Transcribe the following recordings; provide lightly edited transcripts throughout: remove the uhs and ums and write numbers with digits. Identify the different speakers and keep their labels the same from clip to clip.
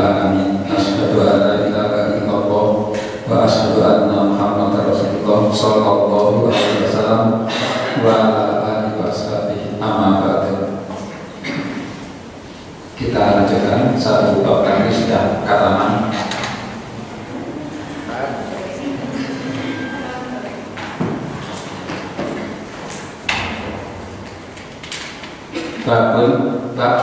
Speaker 1: alamin. Asyhadu an la ilaha illallah wa asyhadu anna Muhammadar Rasulullah sallallahu alaihi wasallam wa ala alihi washabihi amma ba'du. Kita lanjutkan satu bab kami sudah kataman. Babun bab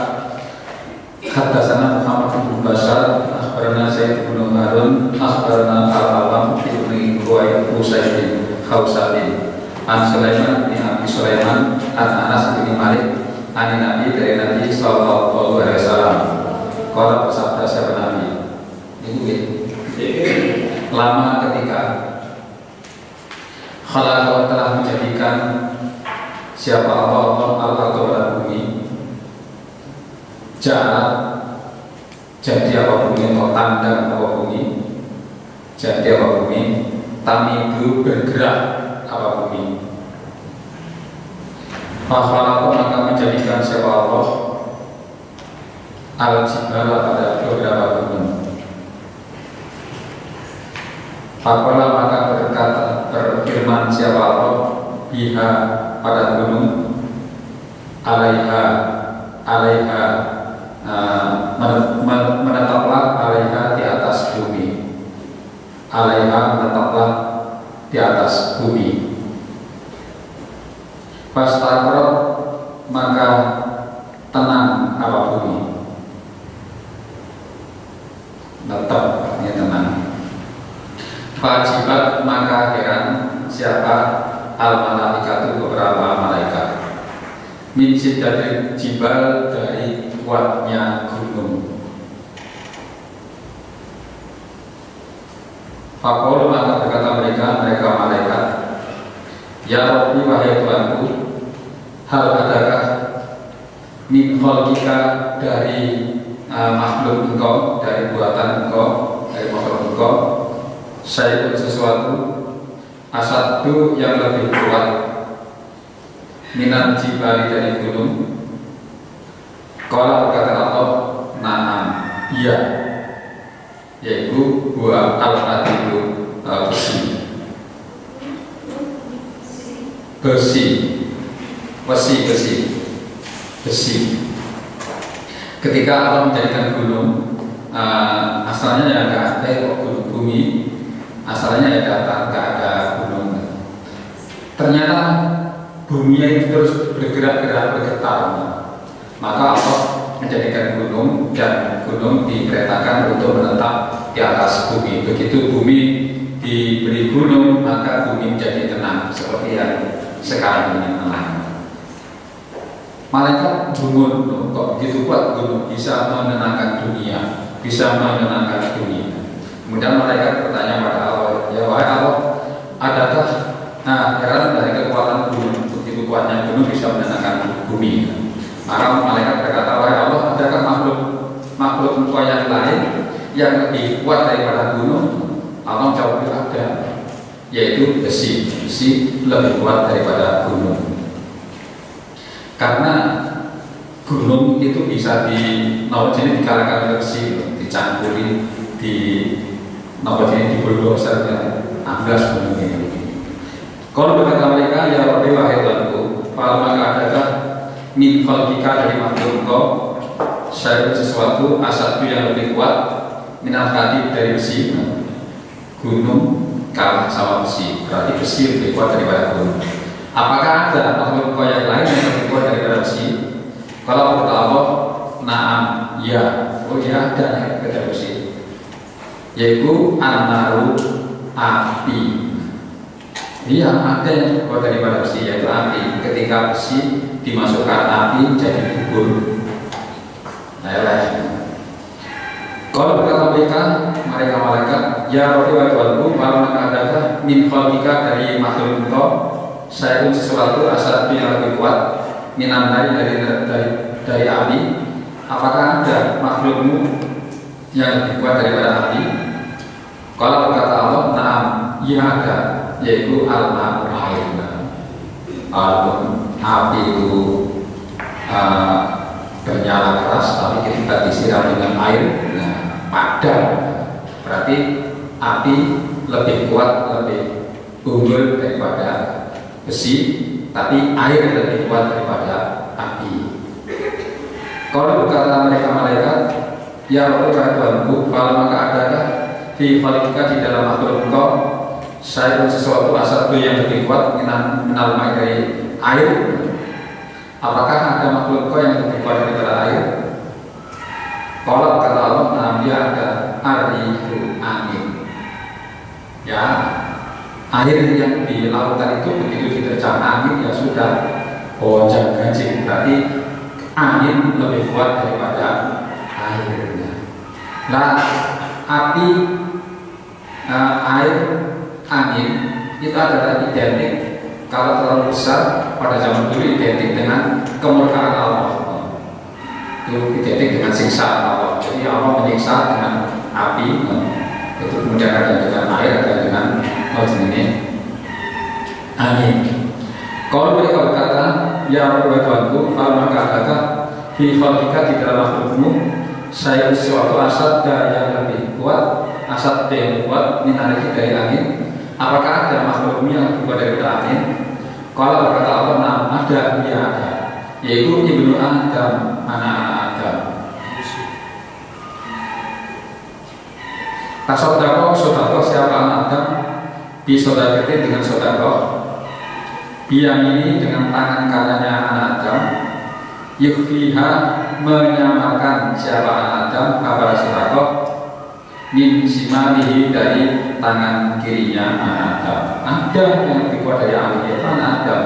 Speaker 1: Haddatsana Muhammad bin Bashar akhbarana Zaid bin Harun akhbarana Al-Alam bin Usayd bin Khawsabin an Sulaiman bin Abi Sulaiman an Anas bin Malik an Nabi dari Nabi sallallahu alaihi wasallam qala bersabda siapa Nabi ini lama ketika khalaqa telah menjadikan siapa Allah al-ardu dan bumi jalan jadi apa bumi atau tanda apa bumi jadi apa bumi tamidu bergerak apa bumi fakhalaqo maka menjadikan siapa Allah al-jibala pada beberapa gunung fakhala maka berfirman siapa Allah biha pada gunung alaiha menetaplah alaiha di atas bumi alaiha menetaplah di atas bumi fastaqrat maka tenang apa bumi tetap artinya tenang fajibat maka heran siapa al-malaikatu beberapa malaikat min dari jibal dari kuatnya gunung. Faqalu maka berkata mereka malaikat, ya Rabbi wahai Tuhanku, hal adakah min khalqika dari makhluk engkau, dari buatan engkau, dari makhluk engkau, syai'un sesuatu asadu yang lebih kuat minan jibali dari gunung. Qala berkata Allah, na'am, iya, yaitu buah al-hadidu besi. Ketika Allah menjadikan gunung, asalnya ya nggak ada gunung bumi, asalnya ya nggak ada gunung. Ternyata bumi itu terus bergerak-gerak bergetar. Maka Allah menjadikan gunung dan gunung diperintahkan untuk menetap di atas bumi. Begitu bumi diberi gunung, maka bumi menjadi tenang seperti yang sekarang ini tenang. Malaikat bungun, kok begitu kuat gunung bisa menenangkan dunia, bisa menenangkan dunia. Kemudian malaikat bertanya pada Allah, ya wahai Allah, adakah heran dari kekuatan gunung, begitu kuatnya gunung bisa menenangkan bumi? Maka malaikat berkata, wahai Allah, adakah makhluk engkau yang lain yang lebih kuat daripada gunung? Allah jawab, ada, yaitu besi lebih kuat daripada gunung. Karena gunung itu bisa dikalahkan oleh besi, dicampuri, di bulldozer dan amblas gunung ini. Kalau berkata mereka, ya Rabbi wahai Tuhanku, maka adakah min khalqika dari makhluk engkau syai'un sesuatu asadu yang lebih kuat minal hadid dari besi. Gunung kalah sama besi, berarti besi lebih kuat daripada gunung. Apakah ada makhluk engkau yang lain yang lebih kuat daripada besi? Kalau kata Allah, na'am, ya, oh ya ada kata besi, yaitu an-naru, api. Iya, ada yang kuat daripada besi, yaitu api. Ketika besi dimasukkan api jadi gugur. Kalau berkata mereka malaikat, ya Rabbi wa Tuhanku, maka adakah min khalqika dari makhluk engkau syai'un sesuatu asadu yang lebih kuat minan dari api? Apakah ada makhlukmu yang lebih kuat daripada api? Kalau berkata Allah, na'am, iya ada, yaitu al-ma'u air. Api itu bernyala keras, tapi ketika disiram dengan air, padam. Berarti api lebih kuat, lebih unggul daripada besi, tapi air lebih kuat daripada api. Kalau berkata mereka malaikat, ya Rabbi Tuhanku, maka adakah di khalqika di dalam makhluk engkau saya sesuatu asal yang lebih kuat minal mai dari air? Apakah ada makhluk engkau yang lebih kuat daripada air? Kalau kata Allah, dia ada arihu angin. Ya, air yang di lautan itu begitu diterjang angin ya sudah gonjang ganjing. Berarti angin lebih kuat daripada airnya. Nah, api, air, angin itu adalah identik, kalau terlalu besar pada zaman dulu identik dengan kemurkaan Allah. Itu identik dengan siksa Allah. Jadi Allah menyiksa dengan api, itu kemudian ada dengan air, ada dengan ini angin. Kalau mereka berkata, ya Rabbi Tuhanku, maka adakah fi khalqika di dalam makhlukmu saya sesuatu asad yang lebih kuat, asad yang kuat minariki dari angin? Apakah ada makhlukmu yang lebih kuat daripada angin? Kalau berkata Allah, nah ada, dia ada, yaitu ibnu Adam, anak-anak Adam. Tasodako, sodako siapa anak Adam? Bisodakati dengan sodako, biang ini dengan tangan kanannya anak Adam. Yukfiha menyamakan siapa anak Adam kabar sodako min simalihi dari tangan kirinya anak Adam. Ada yang lebih kuat dari angin itu anak Adam.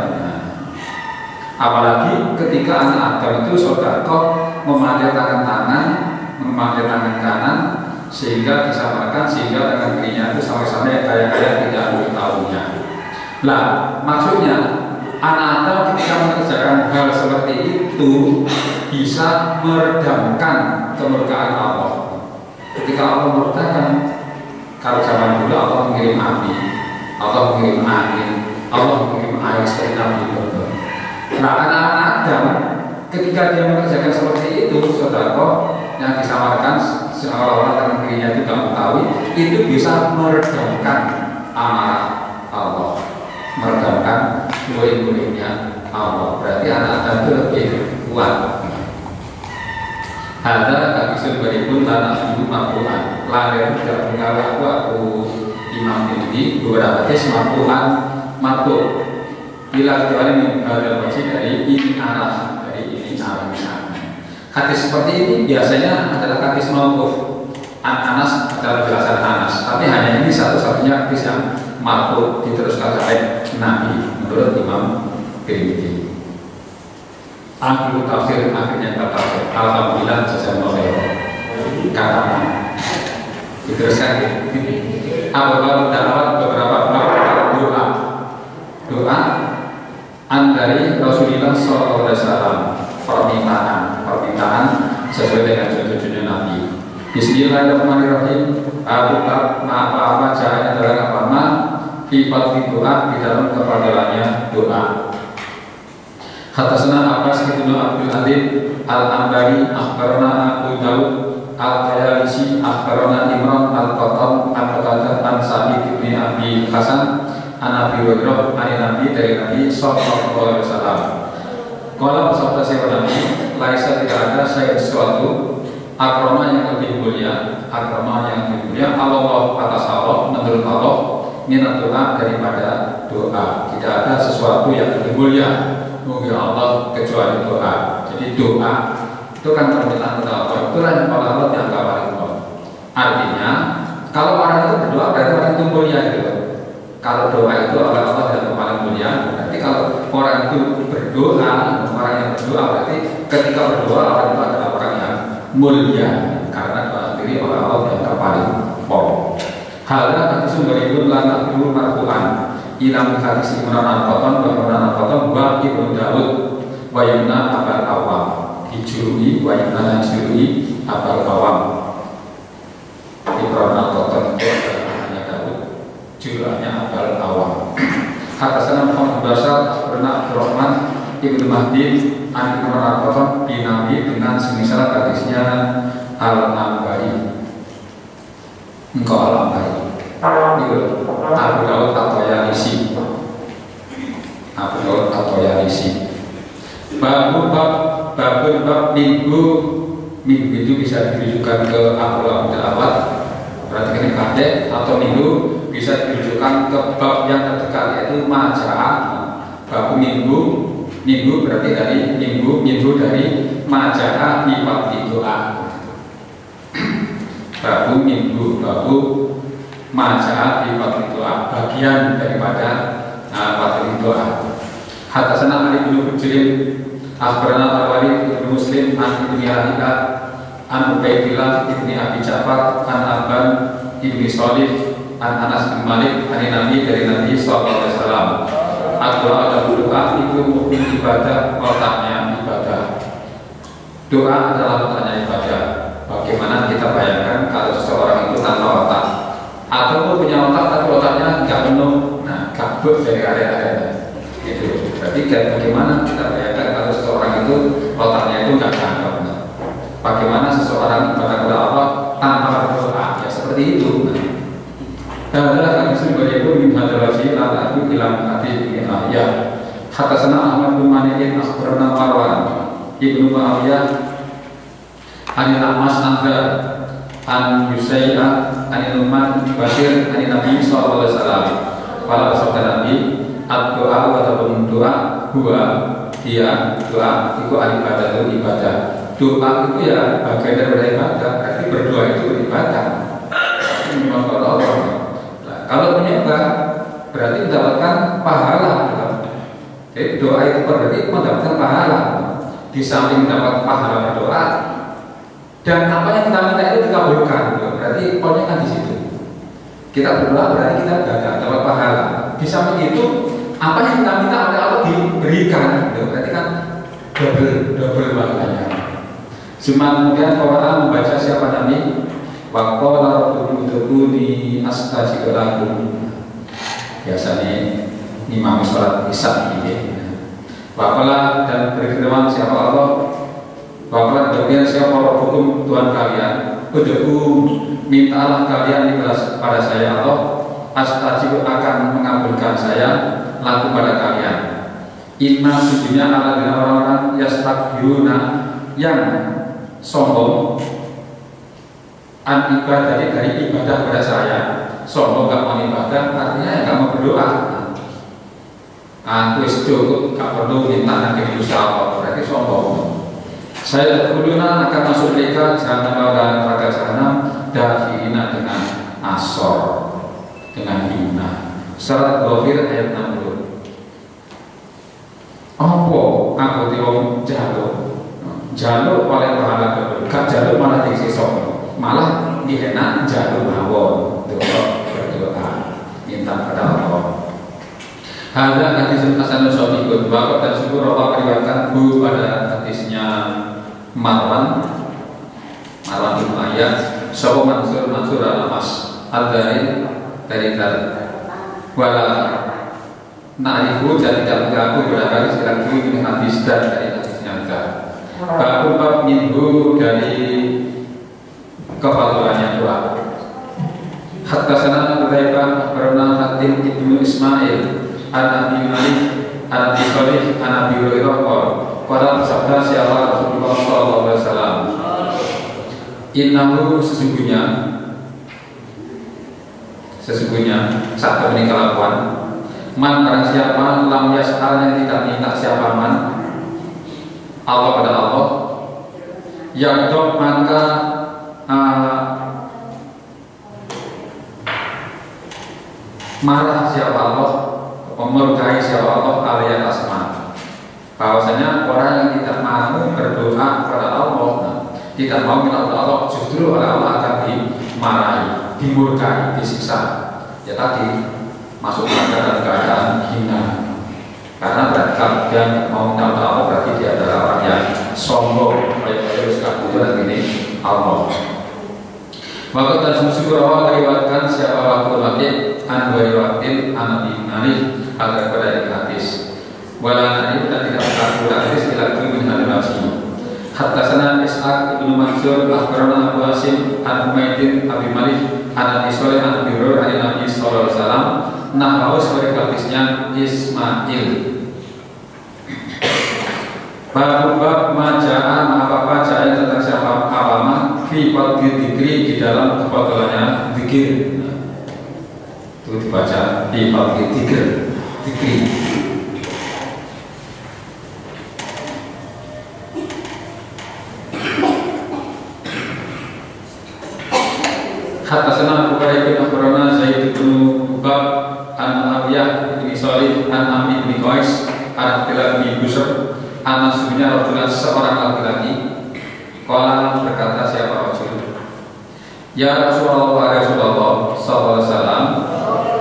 Speaker 1: Apalagi ketika anak Adam itu sodako memakai tangan kanan sehingga disamakan, sehingga tangan kirinya itu sampai-sampai kayak tidak mengetahuinya. Lah, maksudnya anak Adam ketika mengerjakan hal seperti itu bisa meredamkan kemurkaan Allah. Ketika Allah murtakan, kalau zaman dulu Allah mengirim api, Allah mengirim angin, Allah mengirim air seperti Nabi Ibrahim. Nah, anak-anak Adam ketika dia mengerjakan seperti itu, saudara, yang disamarkan seolah-olah tangan kirinya itu tidak mengetahui, itu bisa meredamkan amarah Allah, meredamkan murid-muridnya Allah. Berarti anak Adam itu lebih kuat. Ada kabisul berikut tanah ibu makruhan lahir tidak mengalah aku imam ini beberapa kes makruhan makruh bila kecuali ada masih dari ini arah hadis seperti ini biasanya adalah hadis mauquf Anas adalah penjelasan Anas, tapi hanya ini satu-satunya hadis yang makruh diteruskan sampai Nabi menurut Imam Tirmidzi. Akhir tafsir, akhirnya tafsir. Alhamdulillah jazakallahu khairan. Kata diteruskan. Apa dapat beberapa doa dari Rasulullah SAW, permintaan sesuai dengan contoh-contoh Nabi. Bismillahirrahmanirrahim. Apa caranya dalam agama sifat doa di dalam kepadalannya doa. Hatasna Abbas bin Abdul Aziz Al-Ambari akhbarana Abu Dawud Al-Qayalisi akhbarana Imran Al-Qattan Al-Qattan An-Sa'id bin Abi Hasan An-Nabi Hurairah Nabi dari Nabi sallallahu alaihi wasallam. Kalau bersabda siapa Nabi, laisa tidak ada saya sesuatu akrama yang lebih mulia, Allah atas Allah, menurut Allah minat doa daripada doa. Tidak ada sesuatu yang lebih mulia bagi Allah kecuali doa. Jadi doa itu kan permintaan kepada Allah, itulah yang Allah dianggap paling mulia. Artinya kalau orang itu berdoa berarti orang itu mulia gitu. Kalau doa itu oleh Allah dianggap paling mulia, berarti kalau orang itu berdoa, orang yang berdoa berarti ketika berdoa orang itu adalah orang yang mulia karena doa sendiri oleh Allah dianggap paling pokok. Halnya hadis sumber itu lana dulu marfu'an. Ilam hadis Imran Al-Qattan wa Ibnu Dawud wa Yumna Abal Awam dijurui wa Yumna dijurui Abal Awam. Imran Al-Qattan itu hanya Dawud, jurulnya Abal Awam. Hatasana Muhammad Basar pernah Abdurrahman Ibnu Mahdi an Imran Al-Qattan bin Nabi dengan semisal hadisnya Al-Ambari. bab minggu itu bisa dirujukan ke awal awal, berarti ini kadek, atau minggu bisa dirujukan ke bab yang terdekat yaitu maja'ah. Bab minggu berarti dari minggu dari maja'ah di waktu doa. Bab minggu maja'ah di waktu doa, bagian daripada waktu doa. Hadasana Ali bin Hujrin akhbarana Al-Walid bin Muslim an Ibnu Yahya an Ubaidillah ibni Abi Ja'far an Aban ibni Shalih an Anas bin Malik an Nabi dari Nabi sallallahu alaihi wasallam. Doa dan doa itu mungkin ibadah, otaknya ibadah. Doa adalah otaknya ibadah. Bagaimana kita bayangkan kalau seseorang itu tanpa otak atau punya otak tapi otaknya nggak penuh, nah kabut dari area-area itu. Berarti bagaimana kita bayangkan kalau seseorang itu otaknya itu nggak cangkep. Bagaimana seseorang ibadah kepada Allah tanpa berdoa? Ya seperti itu. Adalah hadis riwayat min hadrati la aku bilang hati ya. Hadasana Ahmad bin Malik akhbarana Marwan Ibnu Muawiyah an Al-Mas an Yusayya an Numan Bashir an Nabi sallallahu alaihi wasallam. Para sabda Nabi, doa ataupun doa dia doa itu ibadah. Doa itu ya bagian dari ibadah. Berarti berdoa itu beribadah. Memang kalau Allah. Nah, kalau menyembah berarti mendapatkan pahala. Jadi doa itu berarti mendapatkan pahala. Di samping mendapat pahala berdoa dan apa yang kita minta itu dikabulkan. Berarti poinnya kan di situ. Kita berdoa berarti kita dapat pahala. Di samping itu apa yang kita minta oleh Allah diberikan. Berarti kan double maknanya. Cuma kemudian orang membaca siapa Nabi waqala rabbukum ud'uni astajib lakum. Biasanya imam sholat isya ini. Waqala dan berfirman siapa Allah. Waqala berfirman siapa rabbukum Tuhan kalian. Ud'u mintalah kalian pada saya Allah. Astajib akan mengabulkan saya laku pada kalian. Inna sujudnya ala orang-orang yastakbiruna yang sombong an ibadah dari ibadah pada saya. Sombong gak mau ibadah artinya gak mau berdoa. Wis cukup gak perlu minta nanti usaha, berarti sombong. Saya kuluna akan masuk mereka jahanam dan neraka jahanam dakhilina dengan asor, dengan hina. Surat Ghafir ayat 60. Apa aku tiwong jaluk oleh pahala kedua, gak jaluk malah disiksa, malah dihina jaluk mawon berdoa minta kepada Allah. Ada hadis Hasan Sadiqun bapak dan syukur Allah meriwayatkan pada hadisnya Marwan bin Ayat Syabu Mansur Al-Mas Al-Dari dari wala na'rifu dan tidak mengaku berapa sekitar ini hadis dan dari hadisnya bab minggu dari kefadilannya doa. Hatta sana Qutaibah pernah Hatim ibnu Ismail An-Nabi Malik An-Nabi Shalih An-Nabi Hurairah pada bersabda siapa Rasulullah sallallahu alaihi wasallam, innahu sesungguhnya saat menikah lakukan man barang siapa lam yas'al yang tidak minta siapa man Allah pada Allah yaqdab maka marah siapa Allah, memurkai siapa Allah aliyat asma. Bahwasanya orang yang tidak mau berdoa kepada Allah, tidak mau minta kepada Allah, justru oleh Allah akan dimarahi, dimurkai, disiksa. Ya tadi masuk dalam keadaan hina. Karena berarti dia mau minta kepada Allah berarti dia adalah orang yang sombong, terus kabur ini Allah. Maka dan syukur Allah meriwayatkan siapa waktu lagi an wariwatin Nabi Malik agar pada hadis. Wala nari dan tidak berlaku hadis tidak min hadis. Hatta sana Ishaq ibnu Mansur akhbarana Abu Hasim an Umaydin Abi Malik an Abi Shalih an Abi Hurairah an Nabi sallallahu alaihi wasallam. Nah, haus sebagai hadisnya Ismail. Bab maja'a apa fi fadli dzikri, di dalam kefadalannya zikir. Itu dibaca fi fadli dzikri. Hatasana Bukhari bin Abrona Zaid bin Bab an Muawiyah bin Shalih an Ami bin Qais an Abdullah bin Busr an Nasibnya Rasulullah, seorang laki-laki. Qala, berkata siapa Rasul, ya Rasulullah, Rasulullah sallallahu alaihi wasallam,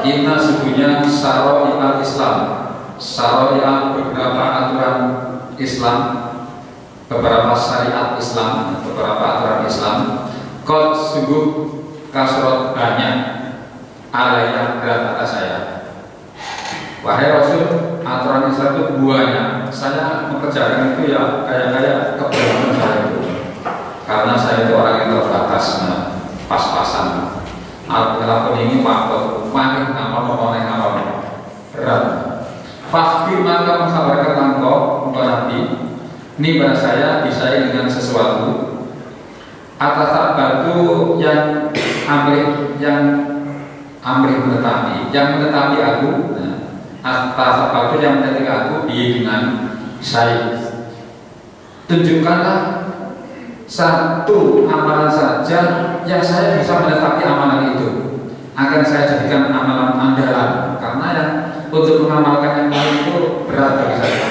Speaker 1: inna sesungguhnya syara'i'al Islam, syara'i'al beberapa aturan Islam, beberapa syariat Islam, beberapa aturan Islam, qad sungguh kasrat banyak alaiya berat atas saya. Wahai Rasul, aturan Islam itu banyak. Saya mengerjakan itu ya kayak kebenaran saya itu, karena saya itu orang yang terbatas, pas-pasan. Alhamdulillah ini waktu makin ngamal berat. Fakir maka mengkabarkan engkau Nabi, ini pada saya bisa dengan sesuatu atas batu yang amri menetapi aku, atas batu yang menetapi aku dengan saya. Tunjukkanlah satu amalan saja yang saya bisa menetapi amalan itu, akan saya jadikan amalan andalan, karena yang untuk mengamalkan yang lain itu berat bagi saya.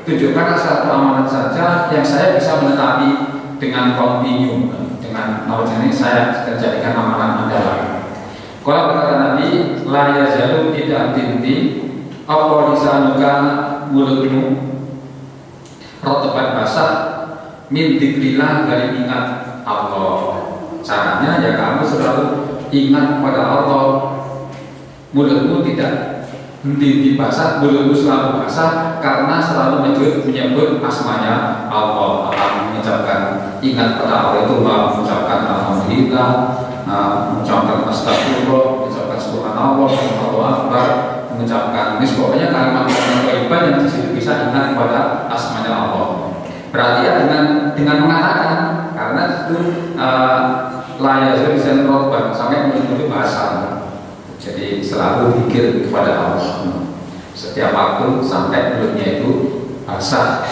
Speaker 1: Tunjukkanlah satu amalan saja yang saya bisa menetapi dengan kontinu, dengan knowledge ini saya jadikan amalan andalan. Kalau berkata Nabi, la yazalu tidak tinti apa lisanuka, mulutmu rotoban basah min dzikrillah, dari ingat Allah. Caranya ya kamu selalu ingat pada Allah. Mulutmu tidak henti basah, mulutmu selalu basah karena selalu menyebut asmanya Allah. Mengucapkan ingat pada Allah itu mengucapkan alhamdulillah, mengucapkan astagfirullah, mengucapkan subhanallah, Allahu akbar, mengucapkan pokoknya kalimat thayyibah yang di situ bisa ingat pada asmanya Allah. Berarti ya dengan mengatakan, karena itu layazul senroban sampai mulut basah. Jadi selalu pikir kepada Allah setiap waktu sampai mulutnya itu basah.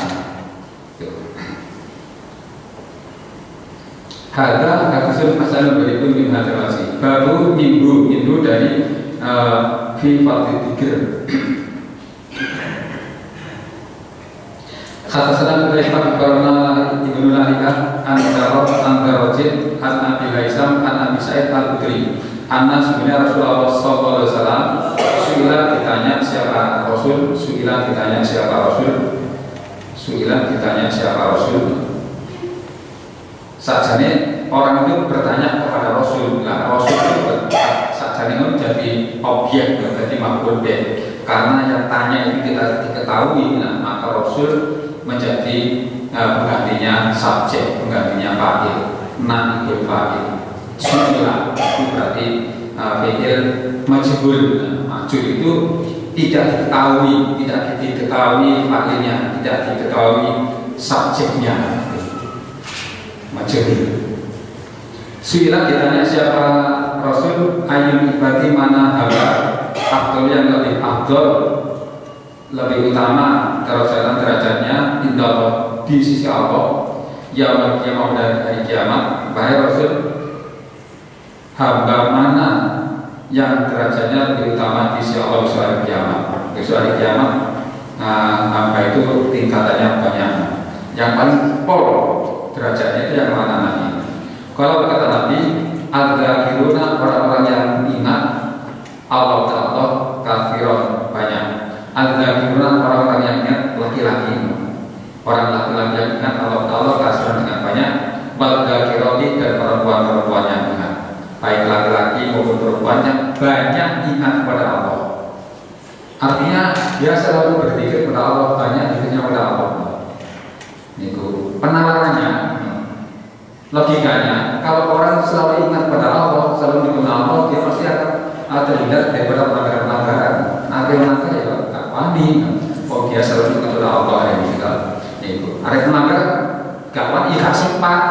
Speaker 1: Hadza hadisul masalah berikut min hadrasi. Baru minggu dari fi fadli dzikr. Kata sedang Hudzaifah karena Ibnu Lahika An-Darajid An-Abi Haisam An-Abi Sa'id Al-Khudri anna sebenarnya Rasulullah sallallahu alaihi wasallam suila ditanya siapa Rasul, suila ditanya siapa Rasul. Sajane orang itu bertanya kepada Rasul. Nah, Rasul itu sajane itu jadi objek, jadi makhluk deh. Karena yang tanya itu kita diketahui, maka Rasul menjadi penggantinya subjek, penggantinya fa'il, naibul fa'il. Sudah itu berarti fi'il majhul. Majhul itu tidak diketahui fa'ilnya, tidak diketahui subjeknya. Majhul. Suila ditanya siapa Rasul, ayun ibadi mana hamba afdal yang lebih afdal, lebih utama derajatnya indah di sisi Allah ya kiamat dan hari kiamat. Bahaya Rasul, hamba mana yang derajatnya lebih utama di sisi Allah besok hari kiamat? Besok hari kiamat hamba itu tingkatannya banyak. Yang paling pol derajatnya itu yang mana nanti? Kalau berkata Nabi, al-dzakiruna, orang-orang yang ingat Allah Ta'ala katsiran, banyak. Al-dzakiruna, orang-orang yang ingat laki-laki, orang laki-laki yang ingat Allah Ta'ala katsiran dengan banyak. Wal-dzakirati, dan perempuan-perempuan yang ingat, baik laki-laki maupun perempuannya banyak ingat kepada Allah. Artinya dia selalu berpikir kepada Allah, banyak pikirnya kepada Allah. Itu penawarannya. Logikanya, kalau orang selalu ingat pada Allah, selalu dikenal Allah, dia pasti akan terhindar daripada pelanggaran-pelanggaran. Ada yang melanggar ya tak wani. Oh dia selalu ingat pada Allah yang kita. Itu. Ada yang melanggar, gak wani, gak sempat.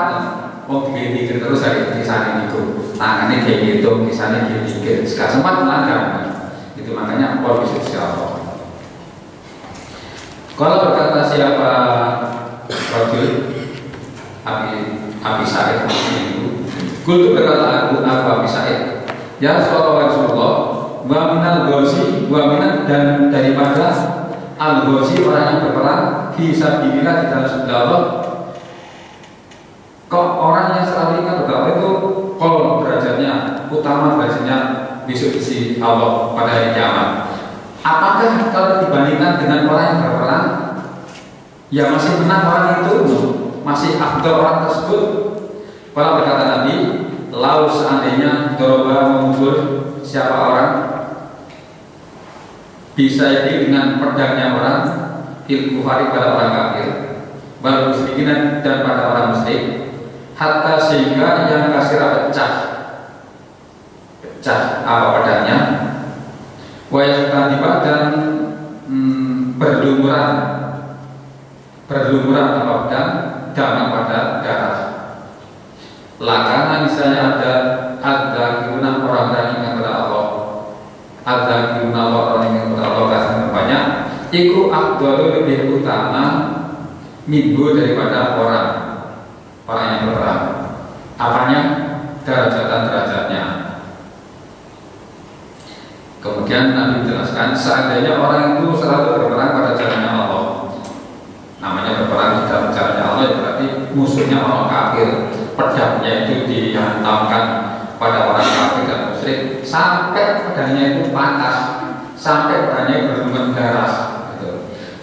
Speaker 1: Wong dikir terus dari kisah itu, tangannya dia hitung, kisahnya dia dikir, gak sempat melanggar. Itu makanya Paul bisa siapa. Kalau berkata siapa rajul Abi Sa'id itu, Kul berkata aku Abi Sa'id, ya Rasulullah, wa minal ghazi, wa minal dan daripada al-ghazi orang yang berperang fisabilillah di dalam sabda Allah. Kok orang yang selalu ingat betapa itu kol derajatnya, utama derajatnya besok di sisi Allah pada hari kiamat. Apakah kalau dibandingkan dengan orang yang berperang, ya masih menang orang itu, masih afdal orang tersebut? Kalau berkata Nabi, lau seandainya doroba memukul siapa orang bisa jadi dengan pedangnya orang ilmu kufari pada orang kafir, wal musyrikin dan pada orang musyrik, hatta sehingga yang kasirah pecah apa pedangnya, wayah dan berlumuran apa pedang dalam pada darah. Lakana misalnya ada kiruna orang-orang yang kepada Allah, ada kiruna orang yang kepada Allah kasih banyak, iku afdalu lebih utama minggu daripada orang yang berperang. Apanya? Derajatnya. Kemudian Nabi menjelaskan, seandainya orang itu selalu berperang pada jalannya Allah, namanya berperang di dalam jalannya Allah, ya berarti musuhnya orang kafir, pedangnya itu dihantamkan pada orang kafir dan musyrik sampai pedangnya itu patah, sampai pedangnya berlumuran darah.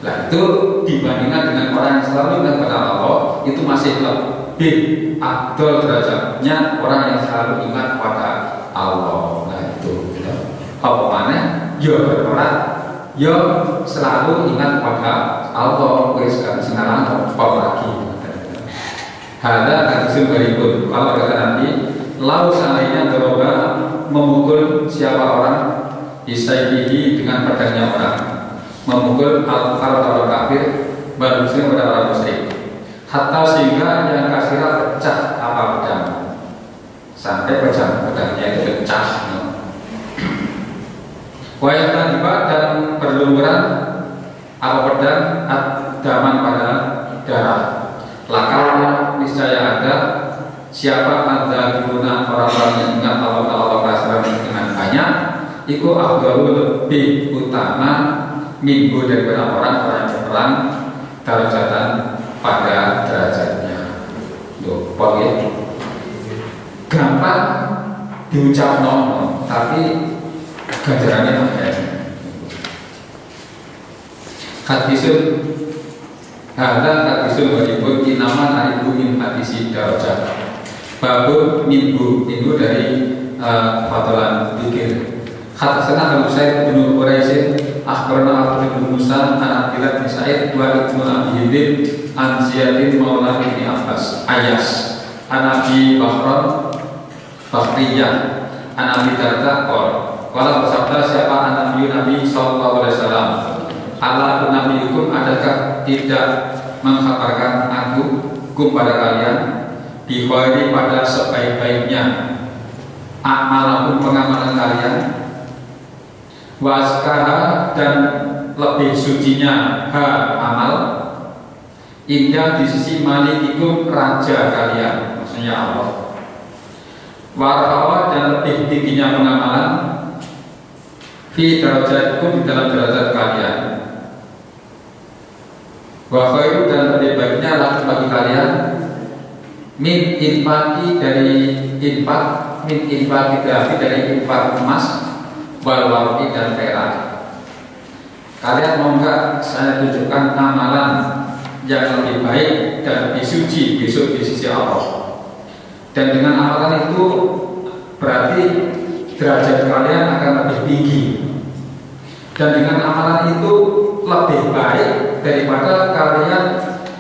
Speaker 1: Nah itu dibandingkan dengan orang yang selalu ingat kepada Allah, itu masih lebih afdal derajatnya orang yang selalu ingat pada Allah. Nah itu gitu. Apa mana? Ya berperang, ya selalu ingat pada Allah. Wes kan sekarang apa lagi? Ada hadisul berikut. Kalau kata Nabi, lau seandainya doroba memukul siapa orang disaidihi dengan pedangnya orang, memukul al-kafir kafir, baru muslim pada orang musyrik, hatta sehingga yang kasirah pecah apa pedang, sampai pedangnya itu pecah. Wayang tiba dan berlumuran apa pedang daman pada darah. Lakal niscaya ada siapa ada guna orang-orang yang ingat Allah kasar dengan banyak, iku afdalu lebih utama minggu daripada orang yang berperang derajatan pada derajatnya. Tuh, poin gampang diucap tapi ganjarannya ada. Hadisul wajibun inaman aribu min hadisi darajat. Babun minggu dari fadalan dzikir. Hadasana Abu Sa'id bin Quraisin akhbarana Abu bin Musa an Abdillah bin Sa'id wa ibnu Abi Hidin an Ziyadin maula bin Abbas Ayas an Abi Bakhriyah an Abi Darda Kalau bersabda siapa Nabi sallallahu alaihi wasallam, Allah Nabi hukum adakah tidak mengkhabarkan aku pada kalian di khairi pada sebaik-baiknya amalakum pengamalan kalian, waskara dan lebih sucinya amal, indah di sisi malikikum raja kalian, maksudnya Allah, warhawa dan lebih tingginya pengamalan fi derajatkum di dalam derajat kalian, wa khairu dan lebih baiknya laku bagi kalian min infaki dari infak dari infak emas wal warqi dan perak. Kalian mau enggak saya tunjukkan amalan yang lebih baik dan lebih suci besok di sisi Allah, dan dengan amalan itu berarti derajat kalian akan lebih tinggi, dan dengan amalan itu lebih baik daripada kalian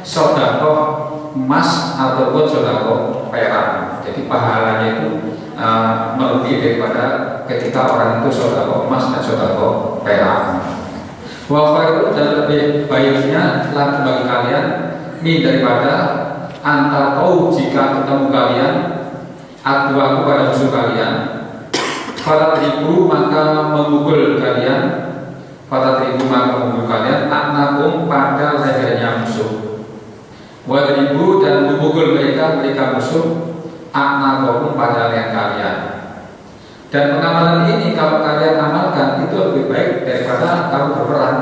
Speaker 1: sedekah emas ataupun sedekah perak. Jadi pahalanya itu melebihi daripada ketika orang itu sedekah emas dan sedekah perak. Wa khairu dan lebih baiknya laku bagi kalian min daripada antar kau jika ketemu kalian adwa kepada musuh kalian, pada tribu maka memukul kalian, aknakum pada lehernya musuh, wadribu dan memukul mereka musuh, aknakum pada leher kalian. Dan pengamalan ini kalau kalian amalkan itu lebih baik daripada kamu berperang,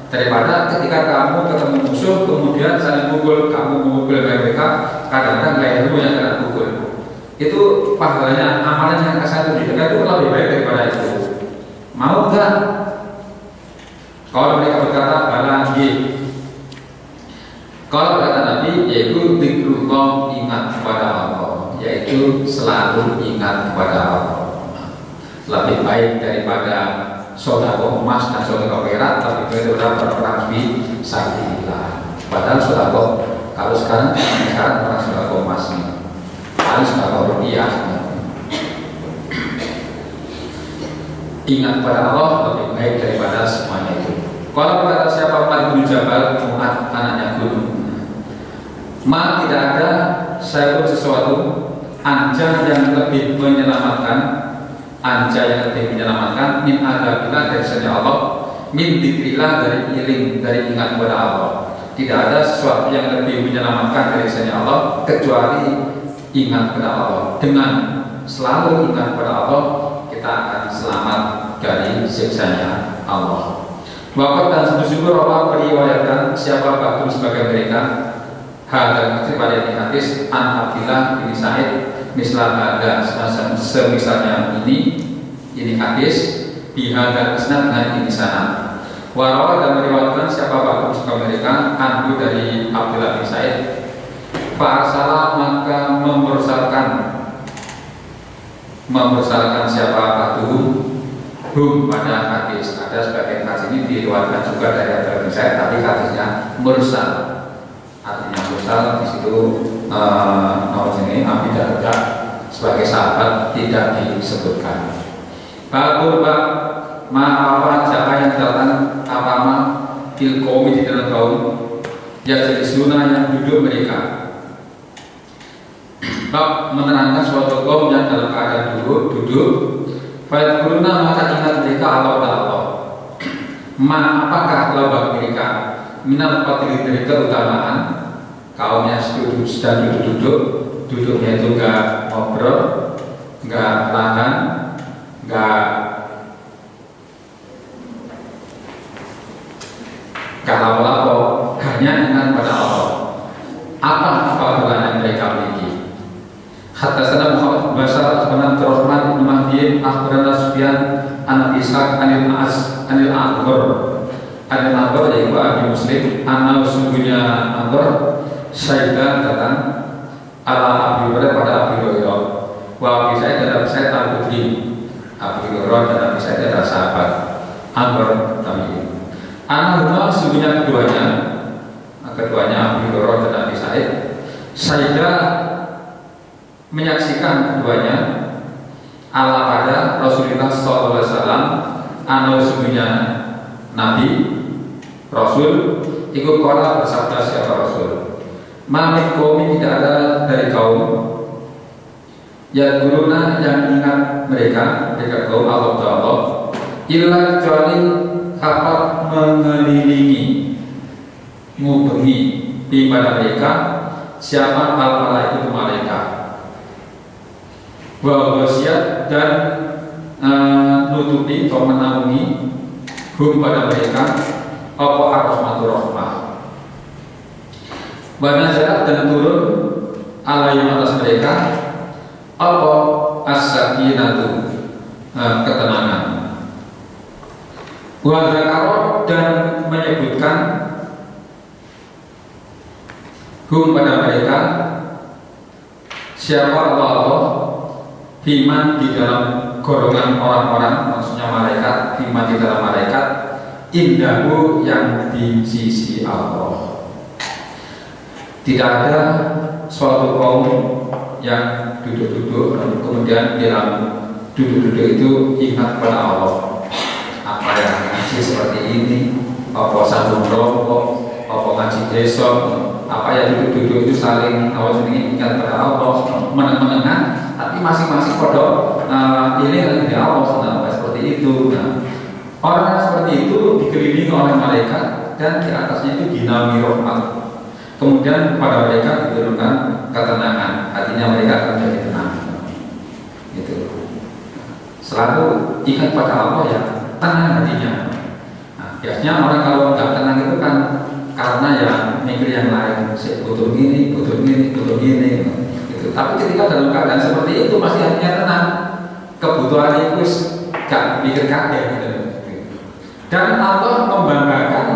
Speaker 1: daripada ketika kamu ketemu musuh kemudian saling pukul, kamu memukul mereka, kadang-kadang lehermu yang kena pukul. Itu pahalanya, amalan yang kesatu di dekat itu lebih baik daripada itu. Mau enggak? Kalau mereka berkata balagi, kalau kata Nabi yaitu zikrullah, ingat kepada Allah, yaitu selalu ingat kepada Allah. Lebih baik daripada sedekah emas dan sedekah perak, lebih baik daripada berperang fi sabilillah. Padahal sedekah kalau sekarang orang sedekah emas, paling sedekah rupiah. Ingat kepada Allah lebih baik daripada semuanya itu. Kalau berkata siapa Mu'adz bin Jabal, Mu'adz anaknya gunung, maka tidak ada sesuatu anja yang lebih menyelamatkan, min adabillah dari sanya Allah, min dzikrillah dari ingat kepada Allah. Tidak ada sesuatu yang lebih menyelamatkan dari sanya Allah kecuali ingat kepada Allah. Dengan selalu ingat kepada Allah, kita akan selamat dari siksanya Allah. Waqat dan sungguh-sungguh Allah meriwayatkan siapa bagus sebagai mereka hadal hadis pada hadis an Abdillah bin Sa'id misal ada semisalnya ini hadis bihadal isnad dengan ini sana. Warawat dan meriwayatkan siapa bagus sebagai mereka anhu dari Abdillah bin Sa'id fa'arsala maka memursalkan siapa batuhum pada hadis. Ada sebagian hadis ini diriwayatkan juga dari Abdullah bin Sa'id, tapi hadisnya mursal. Artinya mursal di situ Nabi Darda sebagai sahabat tidak disebutkan. Babul bab ma'afa siapa yang datang apama fil qaumi di dalam kaum yajlisuna yang duduk mereka. Bab menerangkan suatu kaum yang dalam keadaan duduk fayadkuruna maka ingat mereka Allah. Apakah lawak mereka minal fatili dari keutamaan kaumnya sedang duduknya itu enggak ngobrol, enggak lahan, enggak lapo, hanya ingat pada Allah. Apa fadilah yang mereka miliki? Hatta sana Muhammad Basar Abdurrahman Rahman Ibn Mahdi Akhbarana Sufyan An Ishaq Anil Akbar yaitu Abi Muslim anna sungguhnya Akbar Syaidah datang ala Abi Hurairah pada Abi Hurairah wa Abi Sa'id dan Abi Sa'id Al-Khudri. Abi Hurairah dan Abi Sa'id adalah sahabat Akbar tabi'in. Anna sungguhnya keduanya Abi Hurairah dan Abi Sa'id Syaidah menyaksikan keduanya ala pada Rasulullah SAW anu sungguhnya Nabi Rasul ikut kola bersabda siapa Rasul mamit kaum tidak ada dari kaum ya guruna yang ingat mereka kaum Allah illa kecuali dapat mengelilingi ngubengi di pada mereka siapa al-malaikat malaikat wasiat dan nutupi atau menaungi hum pada mereka apa ar-rahmatur rahmah wanazarat dan turun alayhim atas mereka apa as-sakinatu ketenangan wadzakaro dan menyebutkan hum pada mereka siapa Allah Fiman di dalam golongan orang-orang, maksudnya malaikat, Fiman di dalam malaikat, indahu yang di sisi Allah. Tidak ada suatu kaum yang duduk-duduk kemudian di dalam duduk-duduk itu ingat kepada Allah. Apa yang ngaji seperti ini, apa sambung rokok, apa ngaji besok, apa ya duduk-duduk itu saling awas ini ingat pada Allah menengah, tapi masing-masing kodok ini lagi di Allah. Nah, seperti itu. Nah, orang seperti itu dikelilingi oleh malaikat dan di atasnya itu dinami rahmat. Kemudian pada mereka diturunkan ketenangan, hatinya mereka akan jadi tenang. Gitu. Selalu ingat pada Allah ya, tenang hatinya. Nah, biasanya orang kalau nggak tenang itu kan karena ya mikir yang lain, butuh gini, butuh gini, butuh gini. Gitu. Tapi ketika dalam keadaan seperti itu masih hatinya tenang, kebutuhan itu gak pikir kakek gitu. Dan Allah membanggakan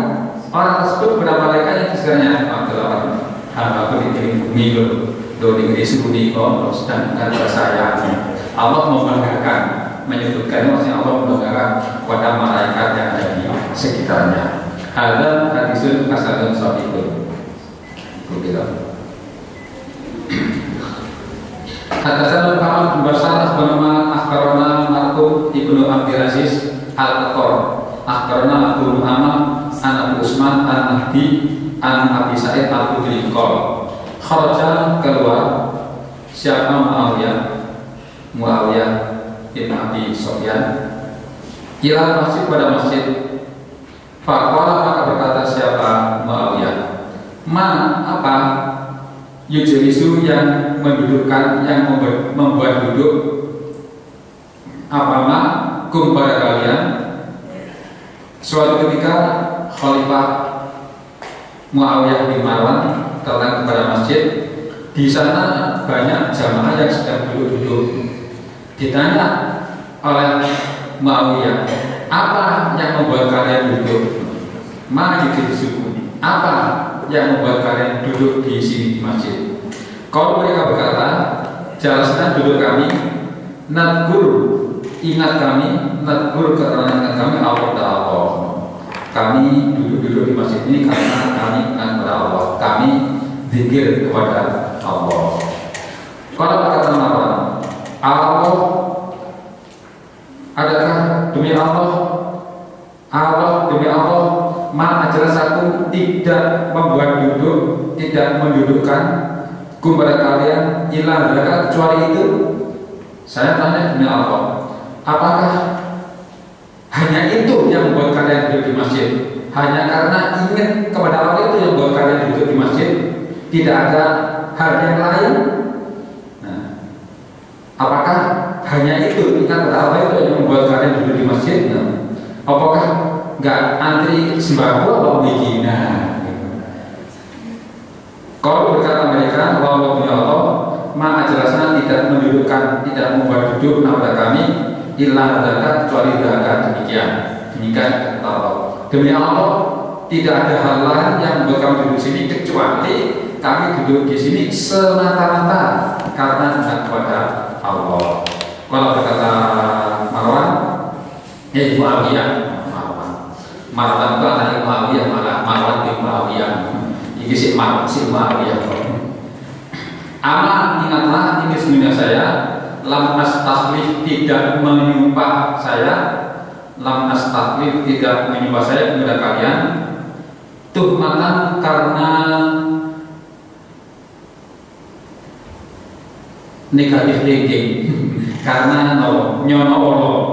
Speaker 1: orang tersebut kepada malaikat yang sekiranya adalah hambaku di bumi lo di sini kok sedangkan saya. Allah membanggakan, menyebutkan maksudnya Allah membanggakan kepada malaikat yang ada di sekitarnya. Ada hadisul kasadun sahihun. Begitu. Hadatsana Muhammad bin Bashar bernama akhbarana Marqum ibnu Abdul Aziz al-Qor. Akhbarana Abu Muhammad an Abu Usman an-Nahdi an Abi Sa'id al-Khudri qol kharaja keluar siapa Muawiyah bin Abi Sufyan ila masjid pada masjid. Faqala maka berkata siapa Muawiyah, apa yujlisu yang mendudukkan, yang membuat duduk apa kum pada kalian. Suatu ketika Khalifah Muawiyah bin Marwan datang kepada masjid. Di sana banyak jamaah yang sedang duduk-duduk. Ditanya oleh Muawiyah, apa yang membuat kalian duduk? Ma yujlisu, apa yang membuat kalian duduk di sini di masjid? Kalau mereka berkata, jalasnya duduk kami, nadgur, ingat kami, nadgur karena ingat kami Allah. Kami duduk-duduk di masjid ini karena kami ingat kepada Allah. Kami zikir kepada Allah. Kalau berkata Marwan, Allah, adakah demi Allah demi Allah, ma jelas aku tidak membuat duduk, tidak mendudukkan kepada kalian ilah zakat kecuali itu. Saya tanya demi Allah, apakah hanya itu yang membuat kalian duduk di masjid? Hanya karena ingat kepada Allah itu yang membuat kalian duduk di masjid? Tidak ada hal yang lain? Nah, apakah hanya itu ingat kepada Allah itu yang membuat kalian duduk di masjid? Nah, apakah nggak antri sembako atau begina? Kalau berkata mereka, wahai Allah, maka jelasnya tidak mendudukkan, tidak membuat duduk kepada kami ilah zakat kecuali zakat. Demikian Allah. Demi Allah, tidak ada hal lain yang membuat kami duduk di sini kecuali kami duduk di sini semata-mata karena ingat kepada Allah. Kalau berkata Marwan, Muawiyah, Marwan itu anaknya Muawiyah, Marwan bin Muawiyah. Ini si Muawiyah. Ama ingatlah ini sebenarnya saya, lam astahlif tidak menyumpah saya, lam astahlif tidak menyumpah saya kepada kalian tuhmatan karena negatif thinking, karena nyono,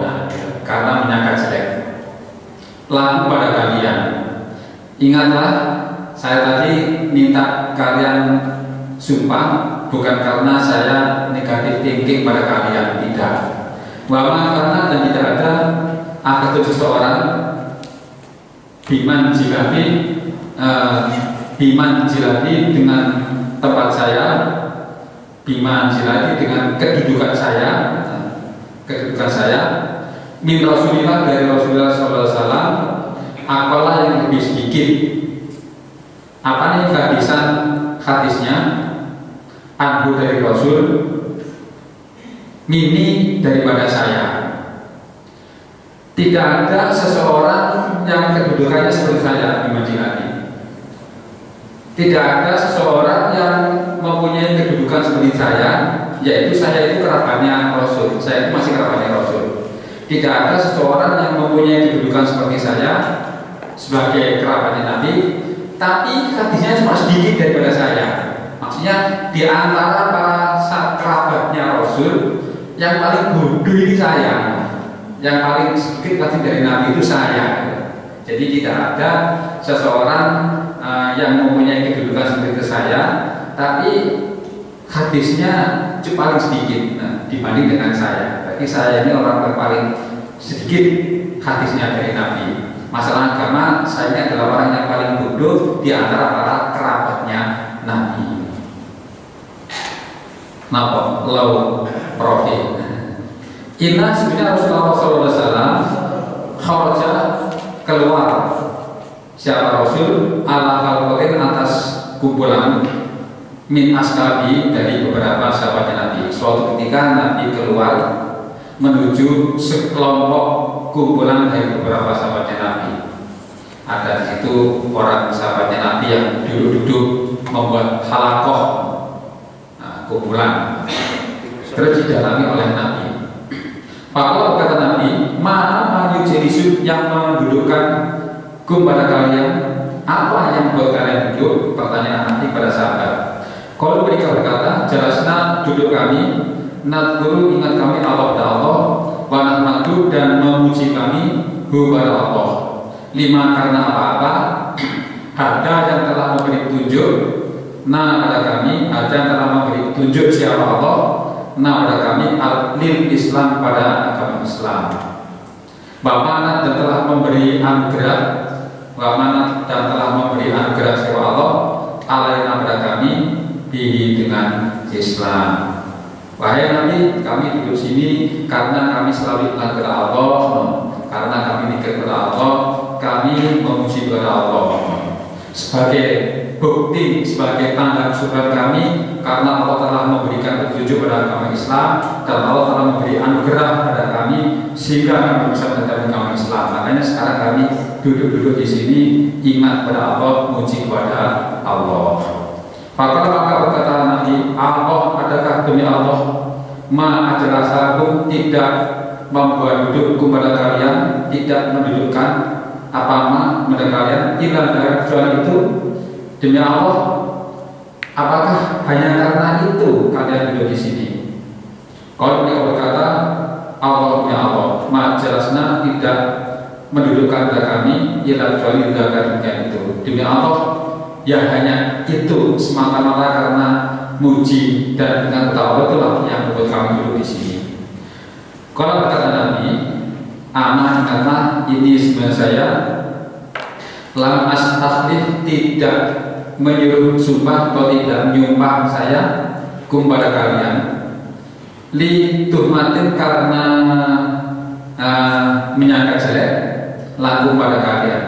Speaker 1: karena menyangka jelek. Lalu pada kalian, ingatlah saya tadi minta kalian sumpah bukan karena saya negatif thinking pada kalian, tidak. Bahwa karena dan tidak ada akad seseorang biman jilati dengan tempat saya, biman jilati dengan kedudukan saya, min Rasulillah dari Rasulullah SAW, apalah yang lebih sedikit. Apa nih kehabisan hadisnya? Anhu dari Rasul, mini daripada saya. Tidak ada seseorang yang kedudukannya seperti saya di Majilani. Tidak ada seseorang yang mempunyai kedudukan seperti saya, yaitu saya itu kerabatnya Rasul. Saya itu masih kerabatnya Rasul. Tidak ada seseorang yang mempunyai kedudukan seperti saya sebagai kerabatnya Nabi tapi hadisnya cuma sedikit daripada saya. Maksudnya di antara para kerabatnya Rasul yang paling bodoh ini saya, yang paling sedikit hadis dari Nabi itu saya. Jadi tidak ada seseorang yang mempunyai kedudukan seperti saya, tapi hadisnya cuma paling sedikit dibanding dengan saya. Berarti saya ini orang yang paling sedikit hadisnya dari Nabi. Masalah agama, saya ini adalah orang yang paling bodoh di antara para kerabatnya Nabi. Napa? Lau profil. Inna sebenarnya Rasulullah SAW kharaja keluar. Siapa Rasul? Ala kalqatin atas kumpulan min ashabi dari beberapa sahabat Nabi. Suatu ketika Nabi keluar menuju sekelompok kumpulan dari beberapa sahabatnya Nabi. Ada di situ orang sahabatnya Nabi yang duduk-duduk membuat halakoh, kumpulan, terus didalami oleh Nabi. Kalau kata Nabi, mana yujelisu yang mendudukkan pada kalian, apa yang buat kalian duduk? Pertanyaan Nabi pada sahabat. Kalau mereka berkata, jelasnya duduk kami, nadguru ingat kami Allah dan Allah, wanahmadu dan memuji kami kepada Allah. Lima karena apa-apa, ada yang telah memberi petunjuk, pada kami, ada yang telah memberi petunjuk siapa Allah, pada kami al-lil Islam pada agama Islam. Bapana dan telah memberi anugerah, Bapana dan telah memberi anugerah siapa Allah, alaina pada kami dengan Islam. Wahai Nabi, kami duduk sini karena kami selalu ingat kepada Allah, karena kami mikir kepada Allah, kami memuji kepada Allah. Sebagai bukti, sebagai tanda syukur kami, karena Allah telah memberikan petunjuk pada agama Islam dan Allah telah memberi anugerah pada kami sehingga kami bisa mendapat agama Islam. Makanya sekarang kami duduk-duduk di sini ingat kepada Allah, memuji kepada Allah. Maka berkata Nabi, Allah adakah demi Allah ma ajlasakum tidak membuat duduk kepada kalian, tidak mendudukkan apa-apa kepada kalian, illa dari kecuali itu demi Allah. Apakah hanya karena itu kalian duduk di sini? Kalau mereka berkata Allah ya Allah, ma jelasnya tidak mendudukkan kepada kami, illa kecuali dari itu demi Allah. Ya hanya itu semata-mata karena muji dan dengan tahu itulah yang membuat kami duduk di sini. Kalau berkata Nabi, aman karena ini sebenarnya saya lam astahlif tidak menyuruh sumpah atau tidak menyumpah saya kepada kalian li tuhmatin karena menyangka jelek laku pada kalian.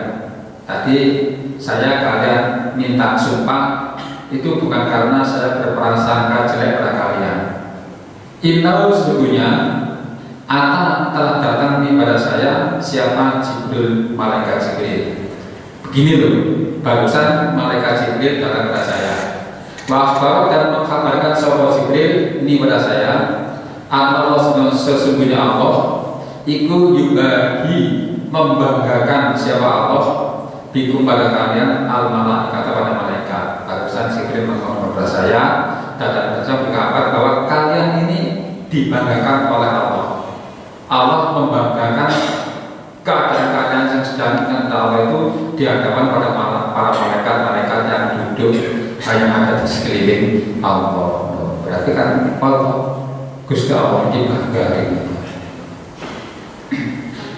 Speaker 1: Tadi saya kalian minta sumpah itu bukan karena saya berprasangka jelek pada kalian. Inau sesungguhnya Ata telah datang kepada saya siapa Jibril, malaikat Jibril. Begini loh, barusan malaikat Jibril datang kepada saya. Wahbar dan mengkabarkan sahabat Jibril ini pada saya. Allah sesungguhnya Allah iku yubahi membanggakan siapa Allah bikum pada kalian al-malaikat pada malaikat. Barusan Jibril mengatakan kepada saya dan berkabar bahwa kalian ini dibanggakan oleh Allah. Allah membanggakan keadaan kalian yang sedang dengan Allah itu di hadapan pada para malaikat-malaikat yang duduk hanya ada di sekeliling Allah. Berarti kan Allah Gusti Allah ini bangga ini.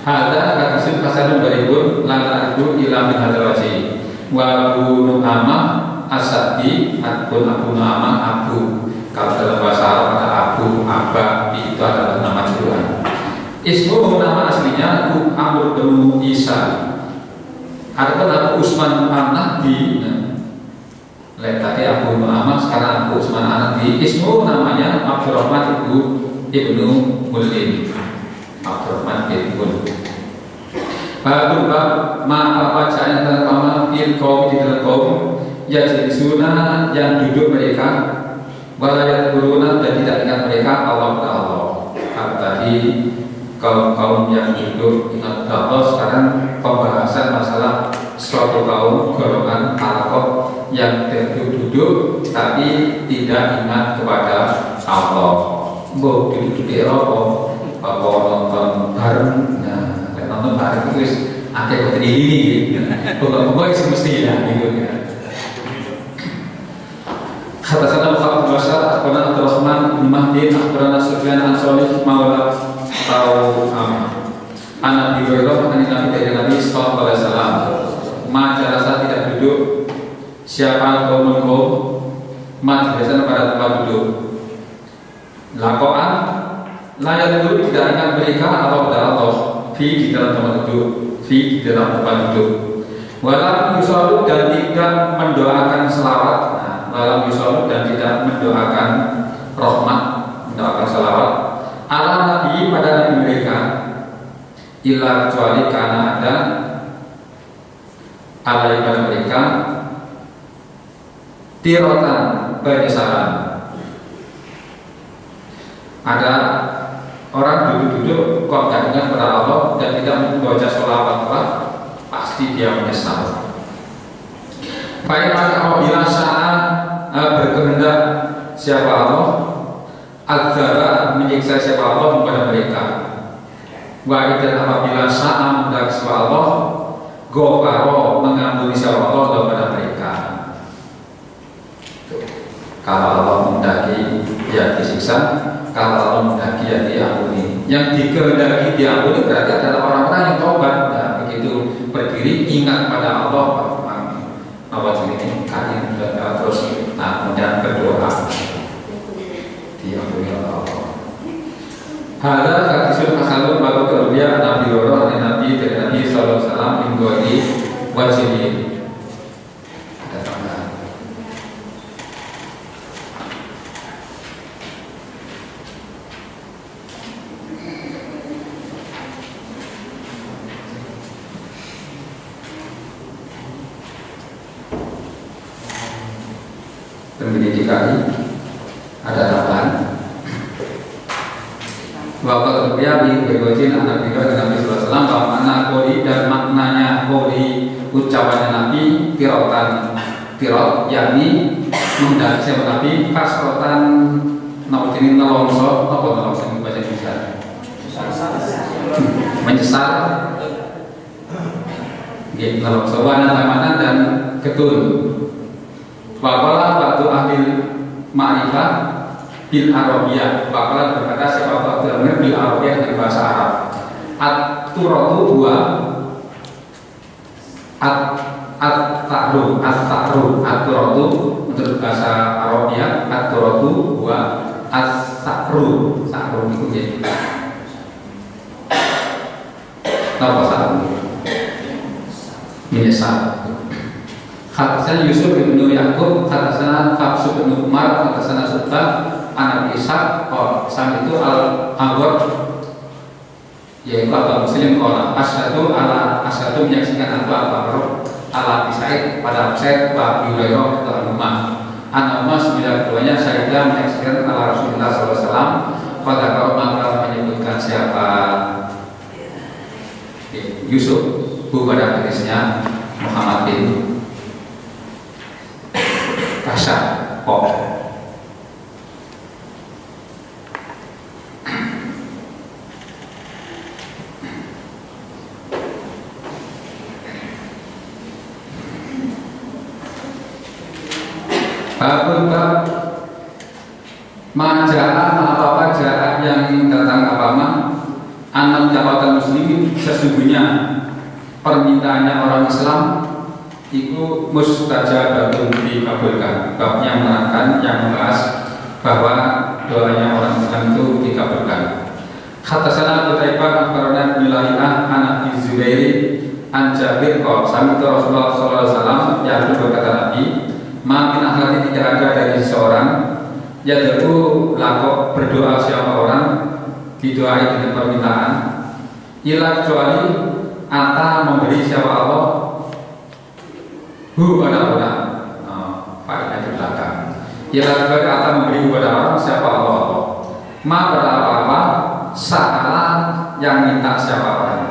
Speaker 1: Ada kata pasal 2000 lantar itu ilam hadal wajib wa Abu Nu'amah Asadi Abu Nu'amah Abu. Kalau dalam bahasa Arab ada Abu Abba itu adalah nama julukan. Ismu nama aslinya Amr bin Isa. Ada Abu Usman An-Nahdi. Tadi Abu Nu'amah, sekarang Abu Usman An-Nahdi. Ismu namanya Abdurrahman ibnu Mulin. Abdurrahman bin Mulin. Babul bab apa jaya terutama fil kaum di dalam kaum ya jenisuna yang duduk mereka walayat kuruna dan tidak ingat mereka Allah. Kalau tadi kaum yang duduk ingat Allah, sekarang pembahasan masalah suatu kaum golongan tokoh yang duduk tapi tidak ingat kepada Allah. Mbok duduk di Eropa, apa nonton bareng, nah nonton bareng itu akeh kok ini, pokoknya itu mesti ya gitu ya. Kata sana Muhammad Basar, akhbarana Abdurrahman bin Mahdi, akhbarana Sufyan an Shalih maula atau Anak Nabi Hurairah dari Nabi sallallahu alaihi wasallam, maka rasa tidak duduk siapa kaum majlisan pada tempat duduk. Lakoan layar duduk tidak ingat mereka Allah pada Allah di dalam tempat duduk, di dalam tempat duduk. Walam yusallu dan tidak mendoakan selawat. Walam yusallu dan tidak mendoakan rahmat, mendoakan salawat ala Nabi pada Nabi mereka, illa kecuali karena ada alai pada mereka tirotan penyesalan. Ada orang duduk-duduk kok gak ingat pada Allah dan tidak membaca sholawat, pasti dia menyesal. Fa'ilman apabila saat berkehendak siapa Allah, adzaba menyiksa siapa Allah kepada mereka. Wa'idan apabila saat mendak siapa Allah, gofaro mengampuni siapa Allah kepada mereka. Kalau Allah mendaki ya disiksa, kalau Allah mendaki ya diampuni. Yang dikehendaki diampuni berarti adalah orang-orang yang taubat. Nah, begitu berdiri ingat pada Allah, awal ini kalian terus kemudian berdoa diampuni oleh Allah. Hadza hadisul hasanun baru terbiya Nabi Hurairah Nabi dari Nabi sallallahu alaihi wasallam min ghairi wajhi. Ada tambahan. Pendidikan ada tambahan. Waktu terbiak di berwajin anak biro dan Nabi Sallallahu Alaihi Wasallam bahwa makna koli dan maknanya koli ucapannya Nabi tirotan tirot yakni mendaki siapa Nabi kasrotan naudinin nolongso apa nolongso ini baca bisa menyesal gitu nolongso wana tamanan dan ketun. Waqala ba'du ahli ma'rifah bil Arabiyah. Waqala berkata siapa ba'du ahli bil Arabiyah dari bahasa Arab. At-turatu huwa at-ta'ru at-turatu menurut bahasa Arabiyah at-turatu huwa as-sa'ru. Sa'ru itu jadi apa sa'ru? Menyesal. Khatasana Yusuf bin Yaqub, khatasana Hafs bin Umar, khatasana Sultan anak Ishaq. Sam itu al-Agor, yaitu Abah Muslim kola asyadu ala asyadu menyaksikan Abah Bakar ala Bisaid pada Bisaid Pak Hurairah atau Umar. Anak Umar sembilan keduanya Saidah menyaksikan ala Rasulullah SAW. Pada kaum maka menyebutkan siapa Yusuf, pada hadisnya Muhammad bin Kasar pok. Babun bab majalah apa jarak yang datang apama anak jabatan muslimin sesungguhnya permintaannya orang Islam itu mustajabatun dikabulkan. Babnya menerangkan yang membahas bahwa doanya orang Islam itu dikabulkan. Khatasana Qutaibah akhbarana bin Lahiyah anak Zubairi an Jabir qala sami Rasulullah sallallahu alaihi wasallam yang berkata Nabi, "Ma min ahadin tidak ada dari seseorang yad'u lakok berdoa siapa orang didoai dengan permintaan ila kecuali ata memberi siapa Allah pada orang faedah di belakang. Ila kecuali ata memberi kepada orang siapa Allah ma berapa-apa salah yang minta siapa orang